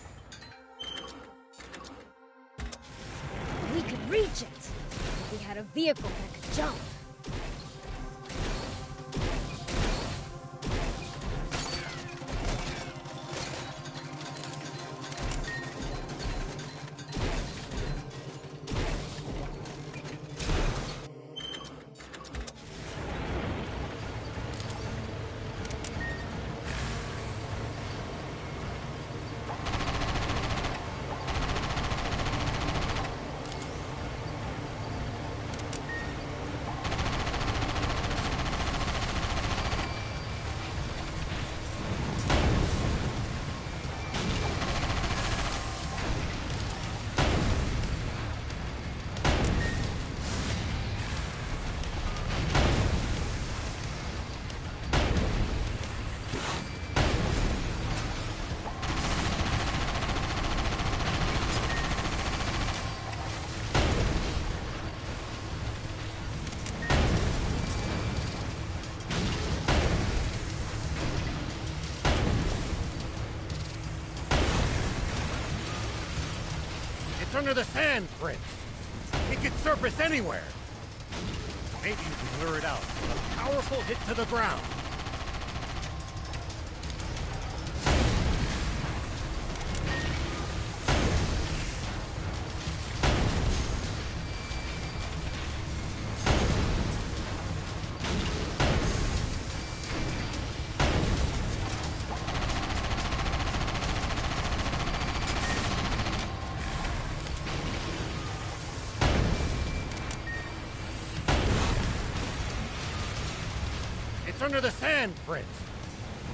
We could reach it if we had a vehicle that could jump. It's under the sand, Prince. It could surface anywhere. Maybe you can lure it out with a powerful hit to the ground. It's under the sand, Prince.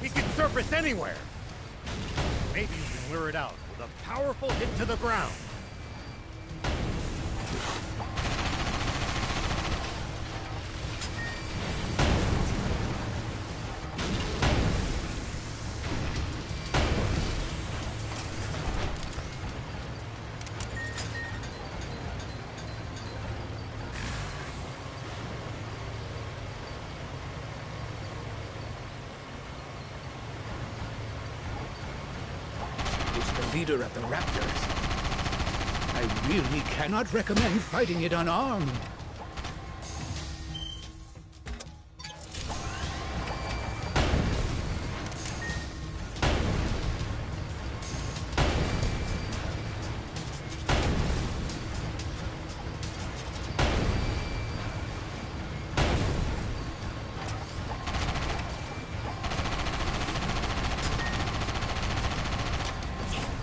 It can surface anywhere. Maybe you can lure it out with a powerful hit to the ground. It's the leader of the Raptors. I really cannot recommend fighting it unarmed.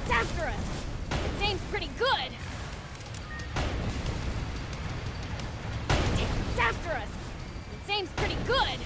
It's after us! Its aim's pretty good! It's after us! Its aim's pretty good!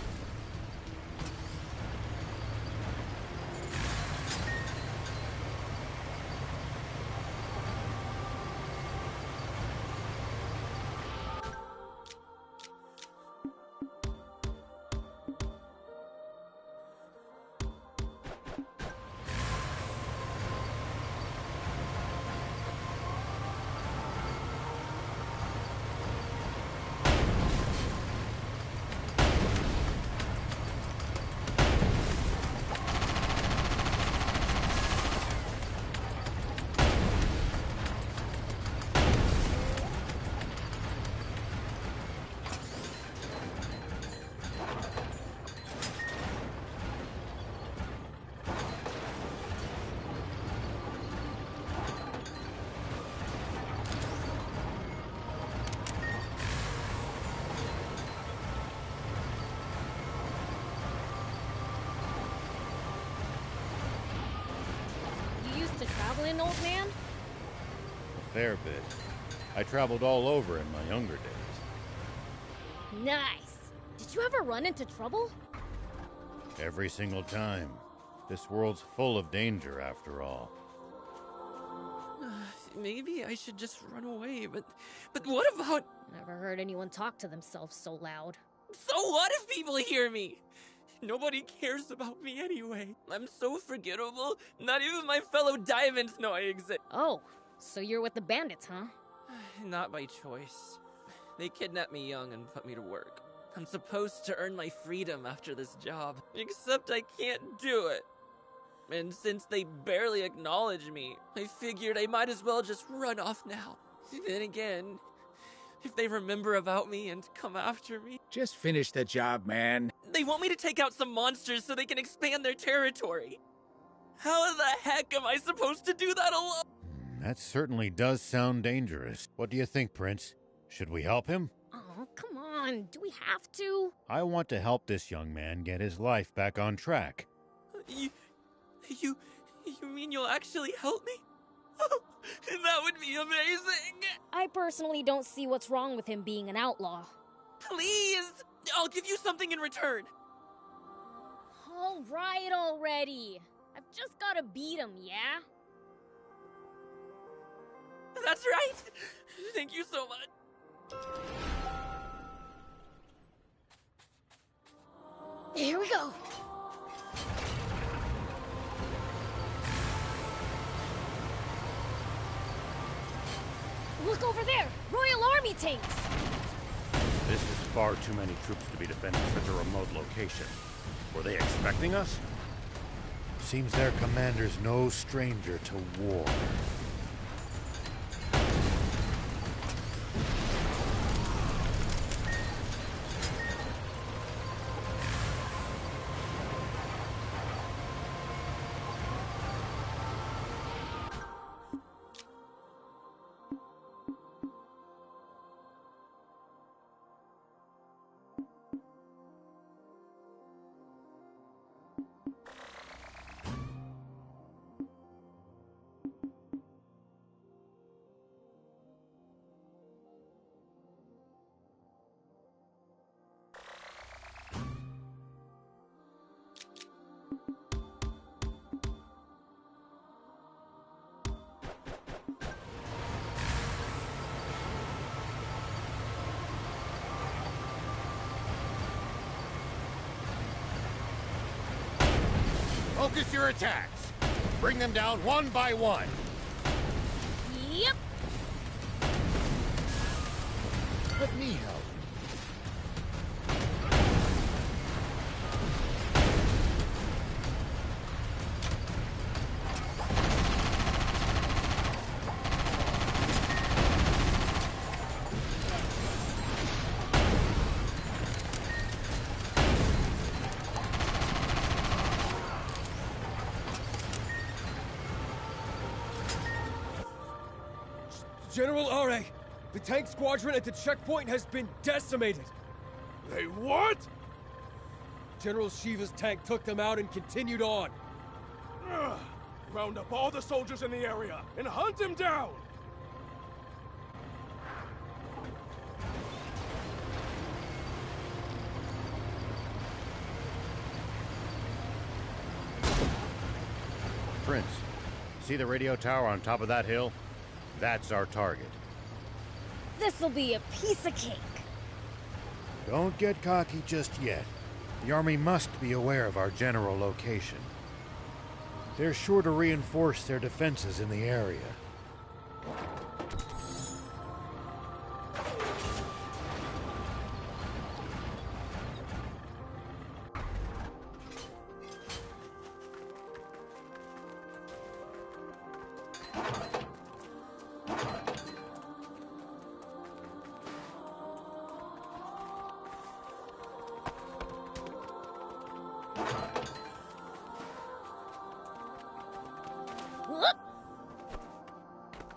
You used to travel in, old man? A fair bit. I traveled all over in my younger days. Nice! Did you ever run into trouble? Every single time. This world's full of danger, after all. Maybe I should just run away, but what about... Never heard anyone talk to themselves so loud. So what if people hear me? Nobody cares about me anyway. I'm so forgettable. Not even my fellow diamonds know I exist. Oh, so you're with the bandits, huh? Not by choice. They kidnapped me young and put me to work. I'm supposed to earn my freedom after this job, except I can't do it. And since they barely acknowledge me, I figured I might as well just run off now. Then again, if they remember about me and come after me... Just finish the job, man. They want me to take out some monsters so they can expand their territory. How the heck am I supposed to do that alone? That certainly does sound dangerous. What do you think, Prince? Should we help him? Oh, come on. Do we have to? I want to help this young man get his life back on track. You mean you'll actually help me? That would be amazing! I personally don't see what's wrong with him being an outlaw. Please! I'll give you something in return. All right already. I've just gotta beat him, yeah? That's right! Thank you so much. Here we go. Look over there! Royal Army tanks! This is far too many troops to be defending such a remote location. Were they expecting us? Seems their commander's no stranger to war. Focus your attacks. Bring them down one by one. Yep. Let me help. General Are, the tank squadron at the checkpoint has been decimated. They what? General Shiva's tank took them out and continued on. Ugh. Round up all the soldiers in the area and hunt him down! Prince, see the radio tower on top of that hill? That's our target. This'll be a piece of cake. Don't get cocky just yet. The army must be aware of our general location. They're sure to reinforce their defenses in the area.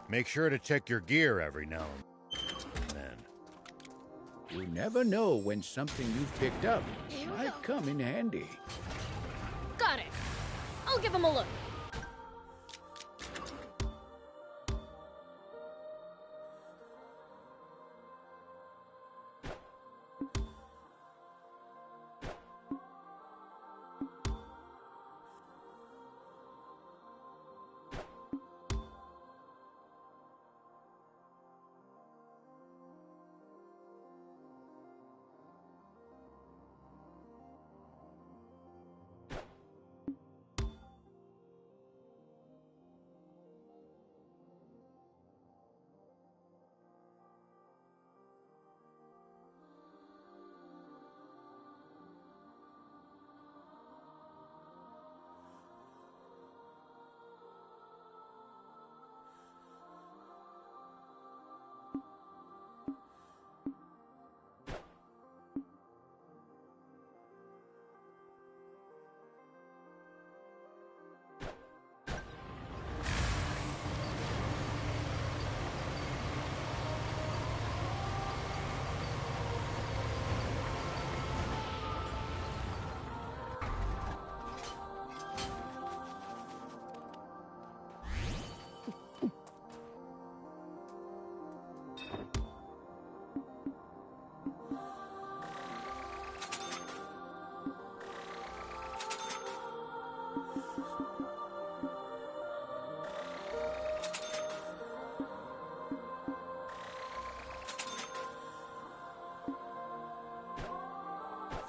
Make sure to check your gear every now and then. You never know when something you've picked up might come in handy. Got it. I'll give him a look.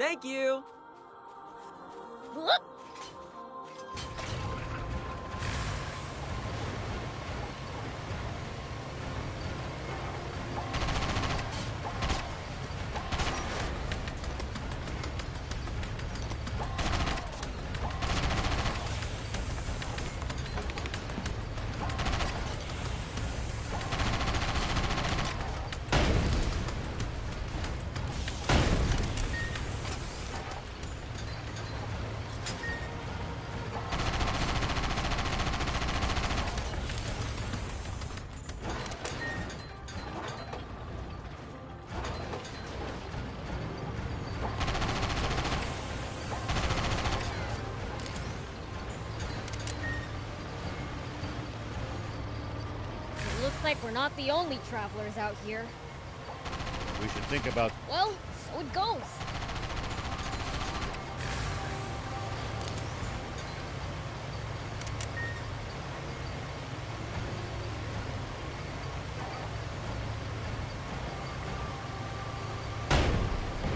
Thank you! Whoop. Looks like we're not the only travelers out here. We should think about... Well, so it goes.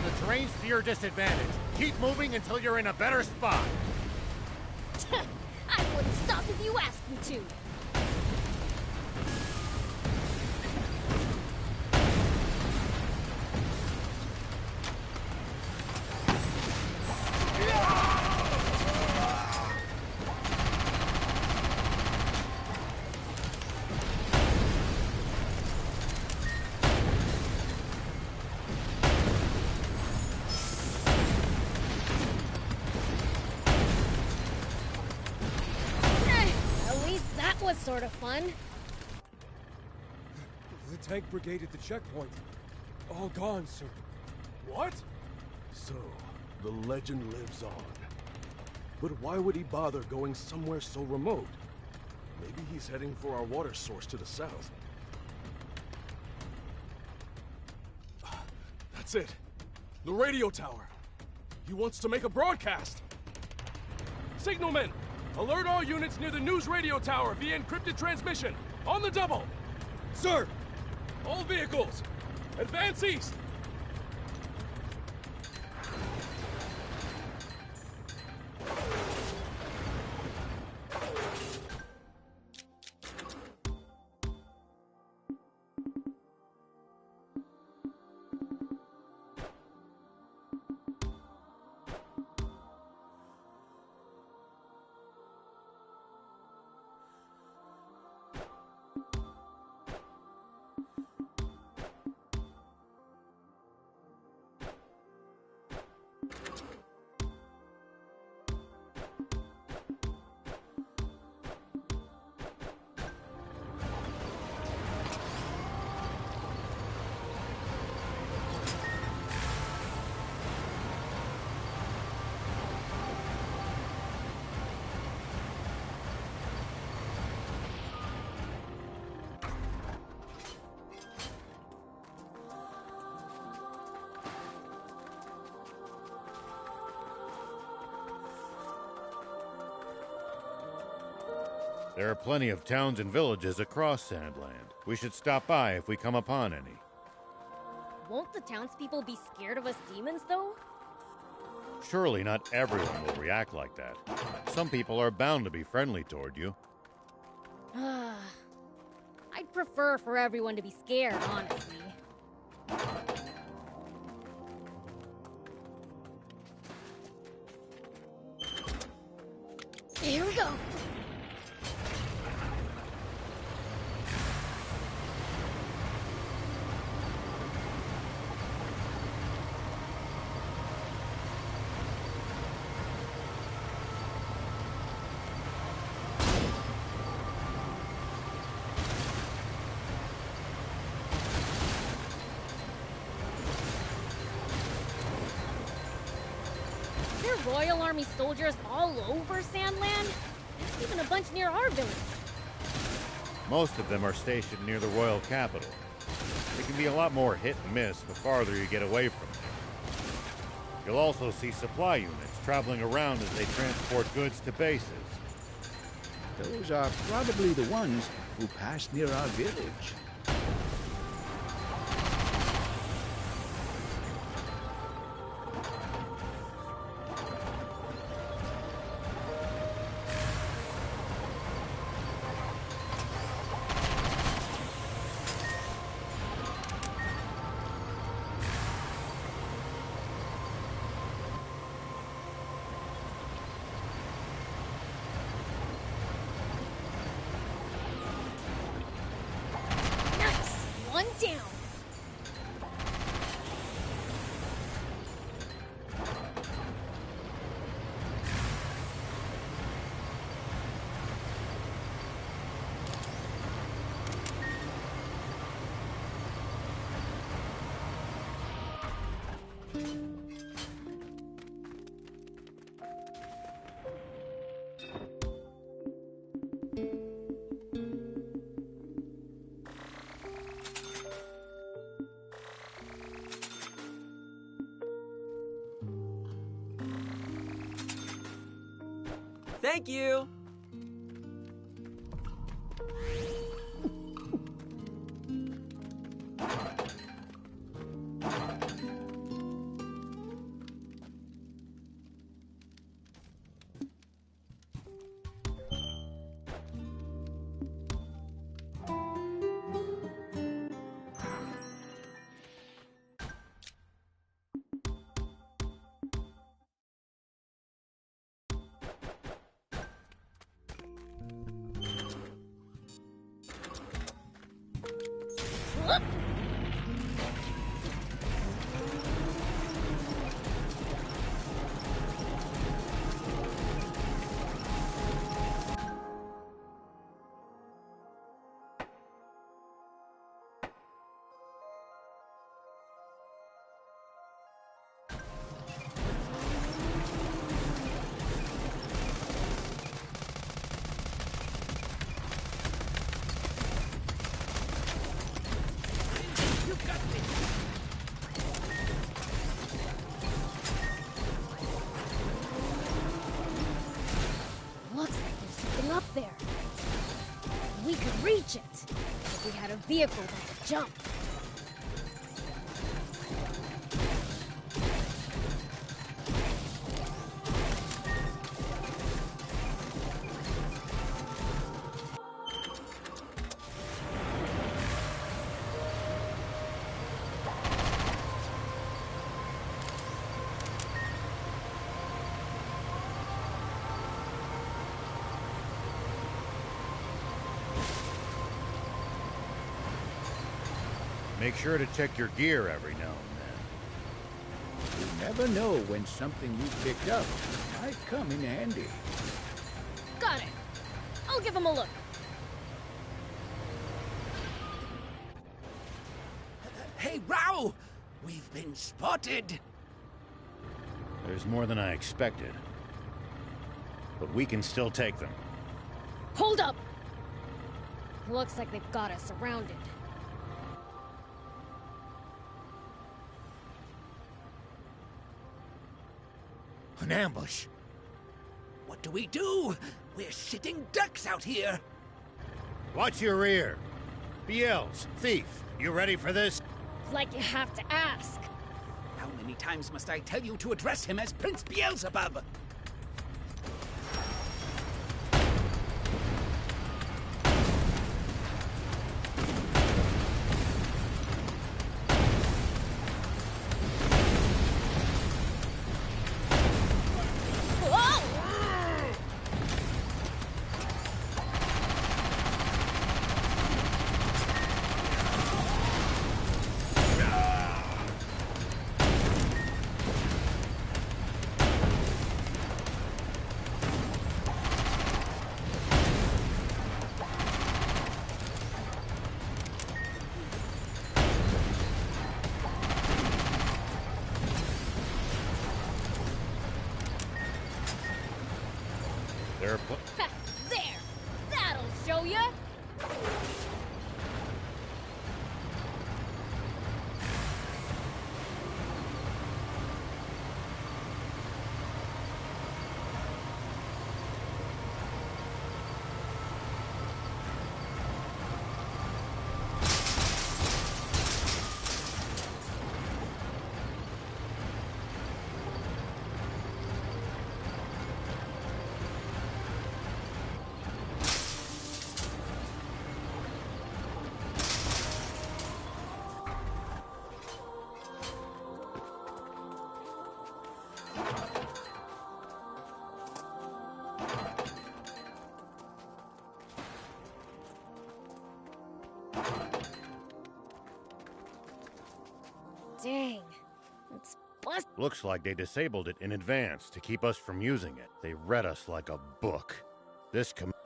The terrain's to your disadvantage. Keep moving until you're in a better spot. I wouldn't stop if you asked me to. Was sort of fun. The tank brigade at the checkpoint. All gone, sir. What? So, the legend lives on. But why would he bother going somewhere so remote? Maybe he's heading for our water source to the south. That's it. The radio tower. He wants to make a broadcast. Signalman! Alert all units near the news radio tower via encrypted transmission. On the double! Sir! All vehicles! Advance east! There are plenty of towns and villages across Sandland. We should stop by if we come upon any. Won't the townspeople be scared of us demons, though? Surely not everyone will react like that. Some people are bound to be friendly toward you. I'd prefer for everyone to be scared, honestly. Here we go. Royal Army soldiers all over Sandland? There's even a bunch near our village. Most of them are stationed near the royal capital. It can be a lot more hit and miss the farther you get away from it. You'll also see supply units traveling around as they transport goods to bases. Those are probably the ones who passed near our village. One down. Thank you! Looks like there's something up there. We could reach it if we had a vehicle that could jump. Make sure to check your gear every now and You never know when something you picked up might come in handy. Got it. I'll give him a look. Hey, Rao! We've been spotted! then. There's more than I expected. But we can still take them. Hold up! Looks like they've got us surrounded. An ambush. What do we do? We're sitting ducks out here. Watch your rear. Biel's, Thief, you ready for this? It's like you have to ask. How many times must I tell you to address him as Prince Beelzebub? There! That'll show ya! must... Looks like they disabled it in advance to keep us from using it. They read us like a book.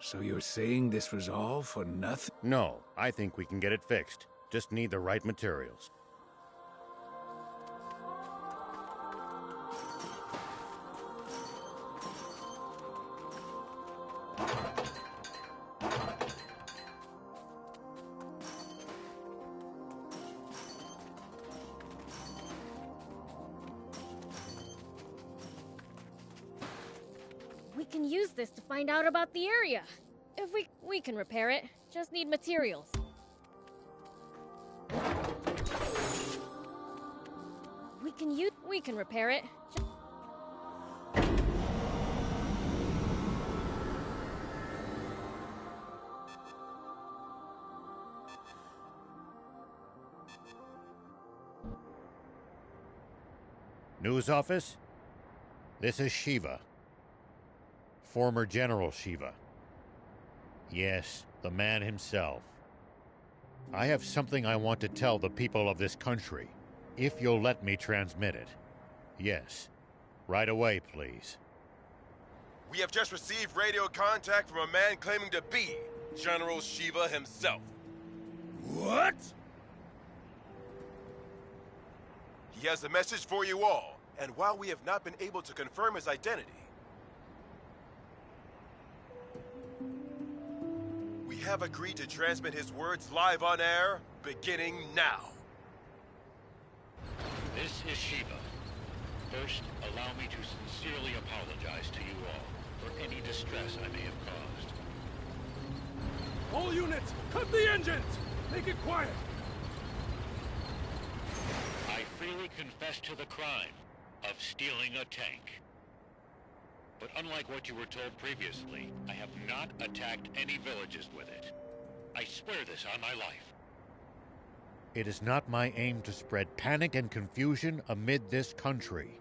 So you're saying this was all for nothing? No, I think we can get it fixed. Just need the right materials. We can use this to find out about the area. If we can repair it. Just need materials. We can repair it. News office? This is Shiva. Former General Shiva. Yes, the man himself. I have something I want to tell the people of this country, if you'll let me transmit it. Yes. Right away, please. We have just received radio contact from a man claiming to be General Shiva himself. What? He has a message for you all, and while we have not been able to confirm his identity, we have agreed to transmit his words live on air, beginning now. This is Shiva. First, allow me to sincerely apologize to you all for any distress I may have caused. All units, cut the engines! Make it quiet! I freely confess to the crime of stealing a tank. But unlike what you were told previously, I have not attacked any villages with it. I swear this on my life. It is not my aim to spread panic and confusion amid this country.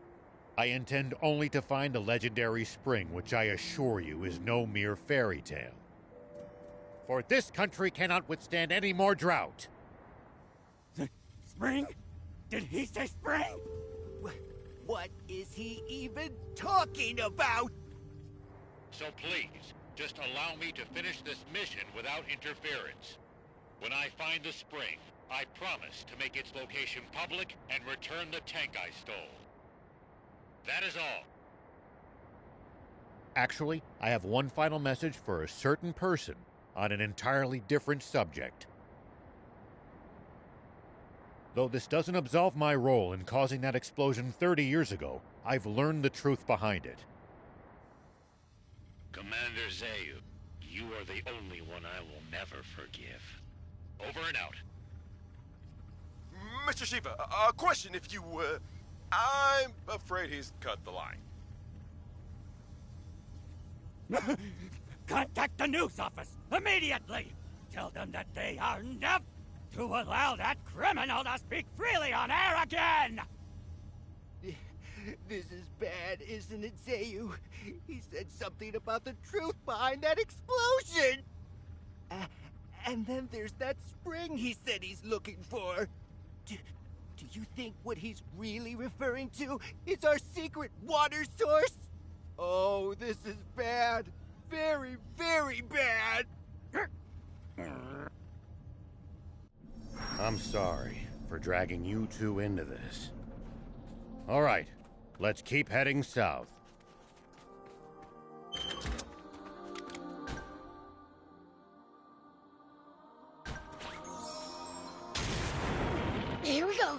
I intend only to find a legendary spring, which I assure you is no mere fairy tale. For this country cannot withstand any more drought. Spring? Did he say spring? What is he even talking about? So please, just allow me to finish this mission without interference. When I find the spring, I promise to make its location public and return the tank I stole. That is all. Actually, I have one final message for a certain person on an entirely different subject. Though this doesn't absolve my role in causing that explosion 30 years ago, I've learned the truth behind it. Commander Zayu, you are the only one I will never forgive. Over and out. Mr. Shiva, a question if you, I'm afraid he's cut the line. Contact the news office immediately! Tell them that they are never to allow that criminal to speak freely on air again! This is bad, isn't it, Zayu? He said something about the truth behind that explosion! And then there's that spring he said he's looking for. Do you think what he's really referring to is our secret water source? Oh, this is bad. Very, very bad. I'm sorry for dragging you two into this. All right, let's keep heading south. Here we go.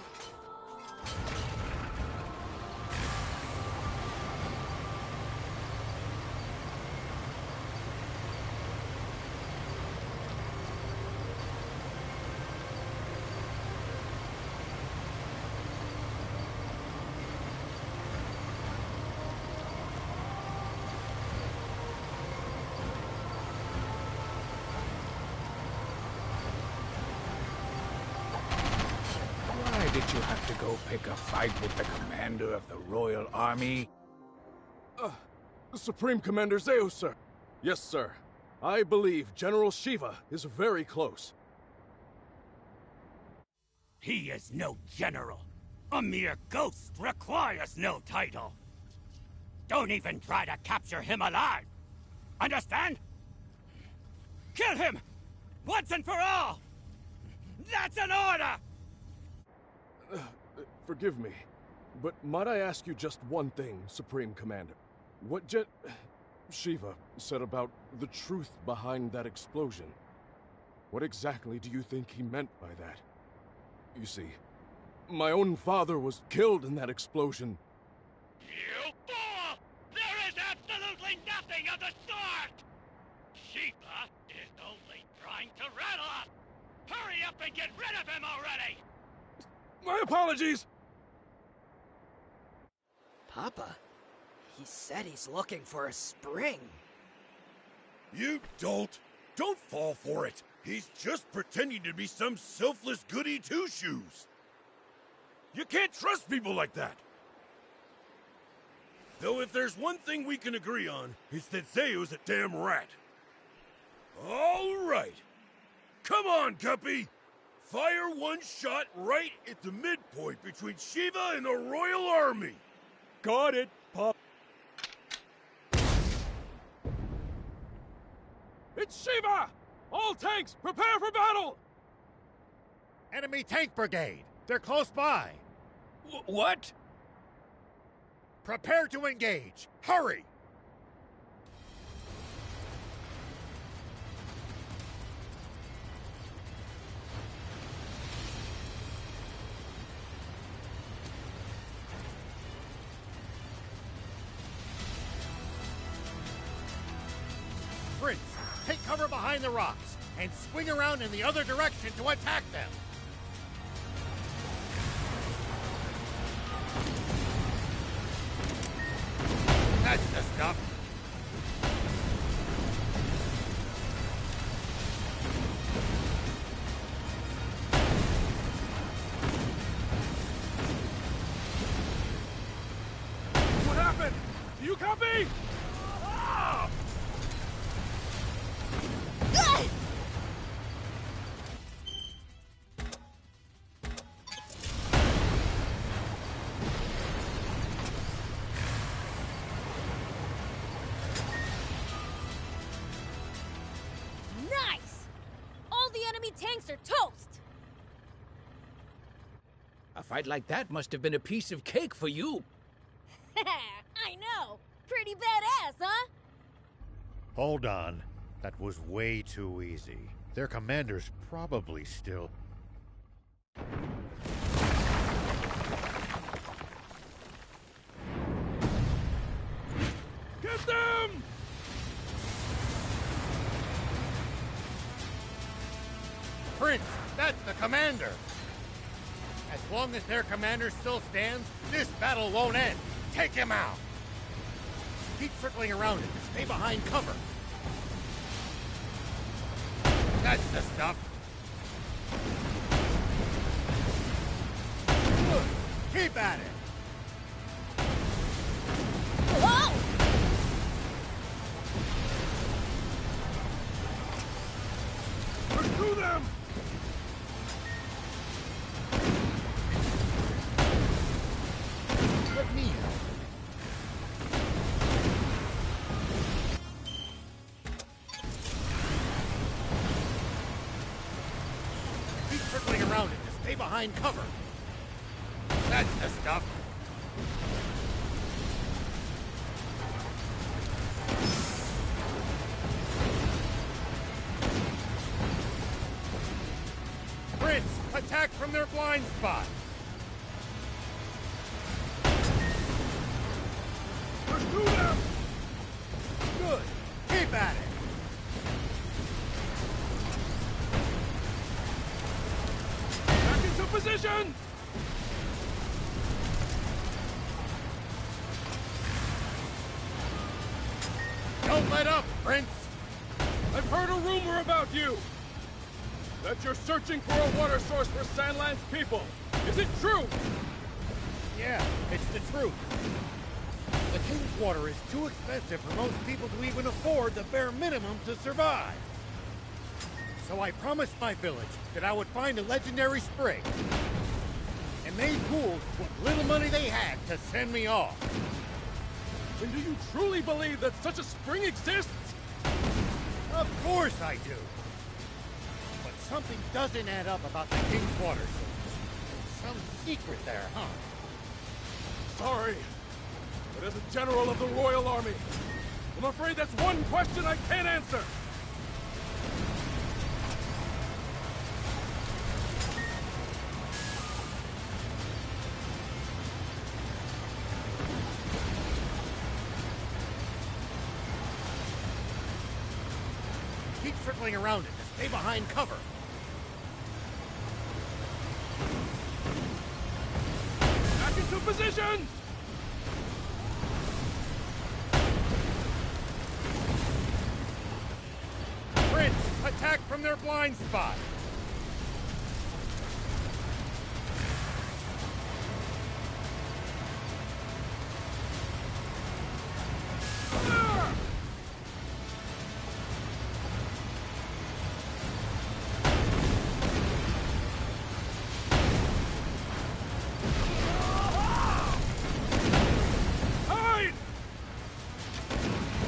Did you have to go pick a fight with the commander of the Royal Army? Supreme Commander Zayu, sir. Yes, sir. I believe General Shiva is very close. He is no general. A mere ghost requires no title. Don't even try to capture him alive. Understand? Kill him! Once and for all! That's an order! Forgive me, but might I ask you just one thing, Supreme Commander? What Shiva said about the truth behind that explosion. What exactly do you think he meant by that? You see, my own father was killed in that explosion. You fool! There is absolutely nothing of the sort! Shiva is only trying to rattle us! Hurry up and get rid of him already! My apologies! Papa, he said he's looking for a spring. You dolt! Don't fall for it! He's just pretending to be some selfless goody two-shoes! You can't trust people like that! Though if there's one thing we can agree on, it's that Zayu's a damn rat. All right! Come on, Guppy! Fire one shot right at the midpoint between Shiva and the Royal Army! Got it, Pop. It's Shiva! All tanks, prepare for battle! Enemy tank brigade! They're close by! What? Prepare to engage! Hurry! Prince, take cover behind the rocks and swing around in the other direction to attack them. That's the stuff. What happened? Do you copy? Ah! Nice! All the enemy tanks are toast! A fight like that must have been a piece of cake for you. I know! Pretty badass, huh? Hold on. That was way too easy. Their commander's probably still... Get them! Prince, that's the commander! As long as their commander still stands, this battle won't end. Take him out! Keep circling around it and stay behind cover. That's the stuff. Keep at it. Whoa! Pursue them! Let me help. Keep circling around it to stay behind cover. That's the stuff. Prince, attack from their blind spot. Pursue them! Good. Keep at it. Back into position! Don't let up, Prince. I've heard a rumor about you! That you're searching for a water source for Sandland's people. Is it true? Yeah, it's the truth. The King's water is too expensive for most people to even afford the bare minimum to survive. So I promised my village that I would find a legendary spring. And they pooled what little money they had to send me off. And do you truly believe that such a spring exists? Of course I do. But something doesn't add up about the King's water source. Some secret there, huh? Sorry, but as a general of the Royal Army, I'm afraid that's one question I can't answer. Keep circling around it to stay behind cover. Back into position! Prince, attack from their blind spot.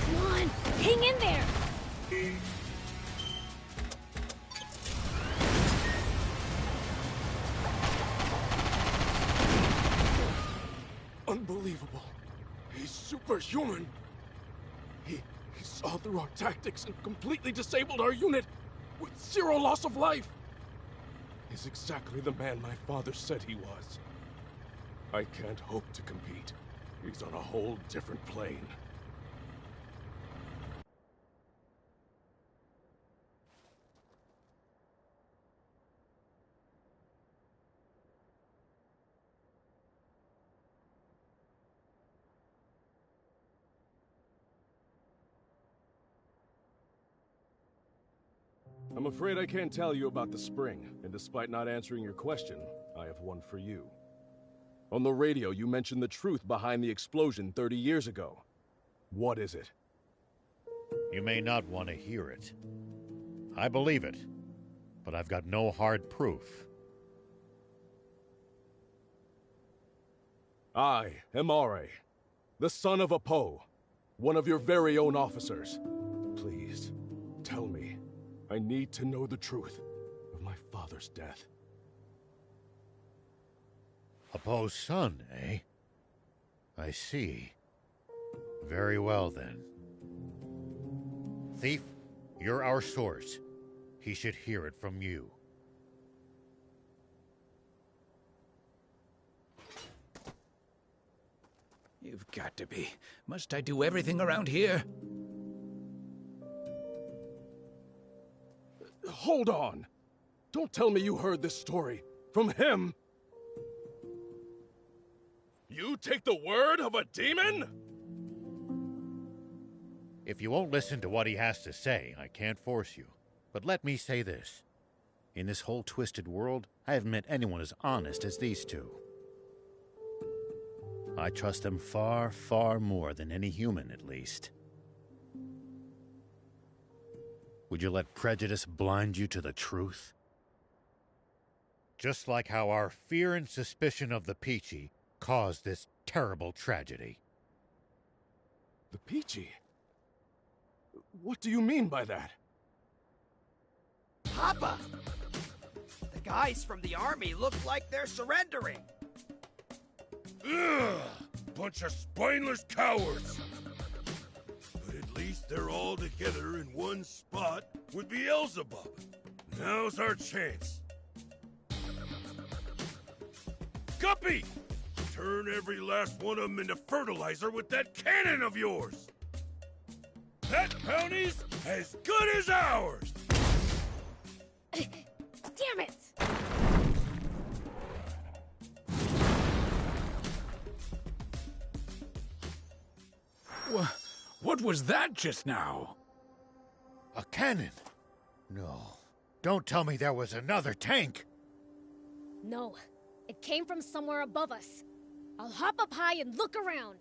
Come on, hang in there! Unbelievable. He's superhuman. He saw through our tactics and completely disabled our unit with 0 loss of life. He's exactly the man my father said he was. I can't hope to compete. He's on a whole different plane. I'm afraid I can't tell you about the spring, and despite not answering your question, I have one for you. On the radio, you mentioned the truth behind the explosion 30 years ago. What is it? You may not want to hear it. I believe it, but I've got no hard proof. I am Are, the son of Apo, one of your very own officers. Please, tell me. I need to know the truth of my father's death. Apo's son, eh? I see. Very well, then. Thief, you're our source. He should hear it from you. You've got to be. Must I do everything around here? Hold on! Don't tell me you heard this story from him! You take the word of a demon? If you won't listen to what he has to say, I can't force you. But let me say this. In this whole twisted world, I haven't met anyone as honest as these two. I trust them far, far more than any human, at least. Would you let prejudice blind you to the truth? Just like how our fear and suspicion of the Peachy caused this terrible tragedy. The Peachy? What do you mean by that? Papa! The guys from the army look like they're surrendering. Ugh! Bunch of spineless cowards! But at least they're all together in one spot with Beelzebub. Now's our chance. Guppy! Turn every last one of them into fertilizer with that cannon of yours! That bounty's as good as ours! Damn it! What was that just now? A cannon? No. Don't tell me there was another tank! No, it came from somewhere above us. I'll hop up high and look around.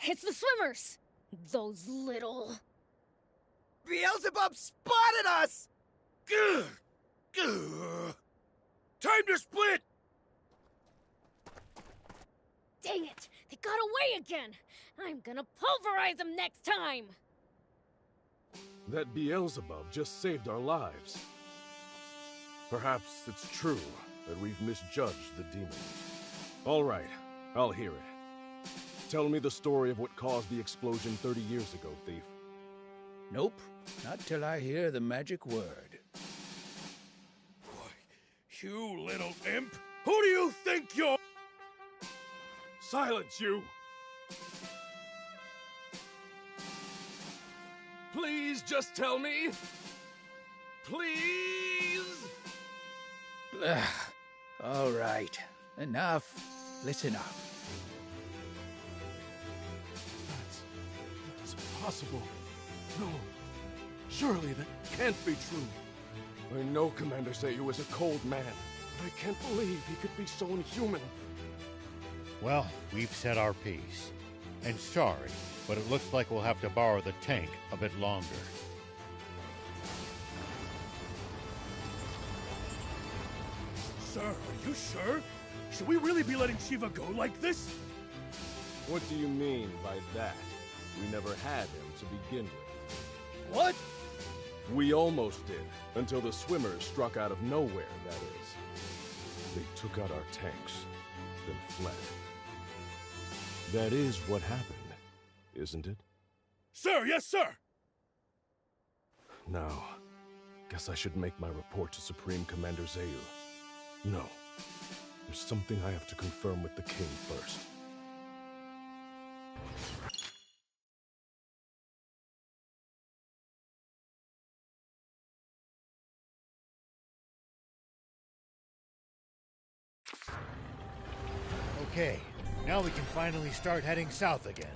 It's the swimmers! Those little... Beelzebub spotted us! Gah! Gah! Time to split! Dang it! They got away again! I'm gonna pulverize them next time! That Beelzebub just saved our lives. Perhaps it's true that we've misjudged the demon. All right, I'll hear it. Tell me the story of what caused the explosion 30 years ago, thief. Nope, not till I hear the magic word. You little imp! Who do you think you're— Silence, you! Please just tell me. Please? All right, enough. Listen up. That's impossible. No, surely that can't be true. I know Commander Zayu is a cold man, but I can't believe he could be so inhuman. Well, we've said our piece. And sorry, but it looks like we'll have to borrow the tank a bit longer. Sir, are you sure? Should we really be letting Shiva go like this? What do you mean by that? We never had him to begin with. What? We almost did, until the swimmers struck out of nowhere, that is. They took out our tanks, then fled. That is what happened, isn't it? Sir, yes, sir! Now, guess I should make my report to Supreme Commander Zayu. No, there's something I have to confirm with the king first. Okay, now we can finally start heading south again.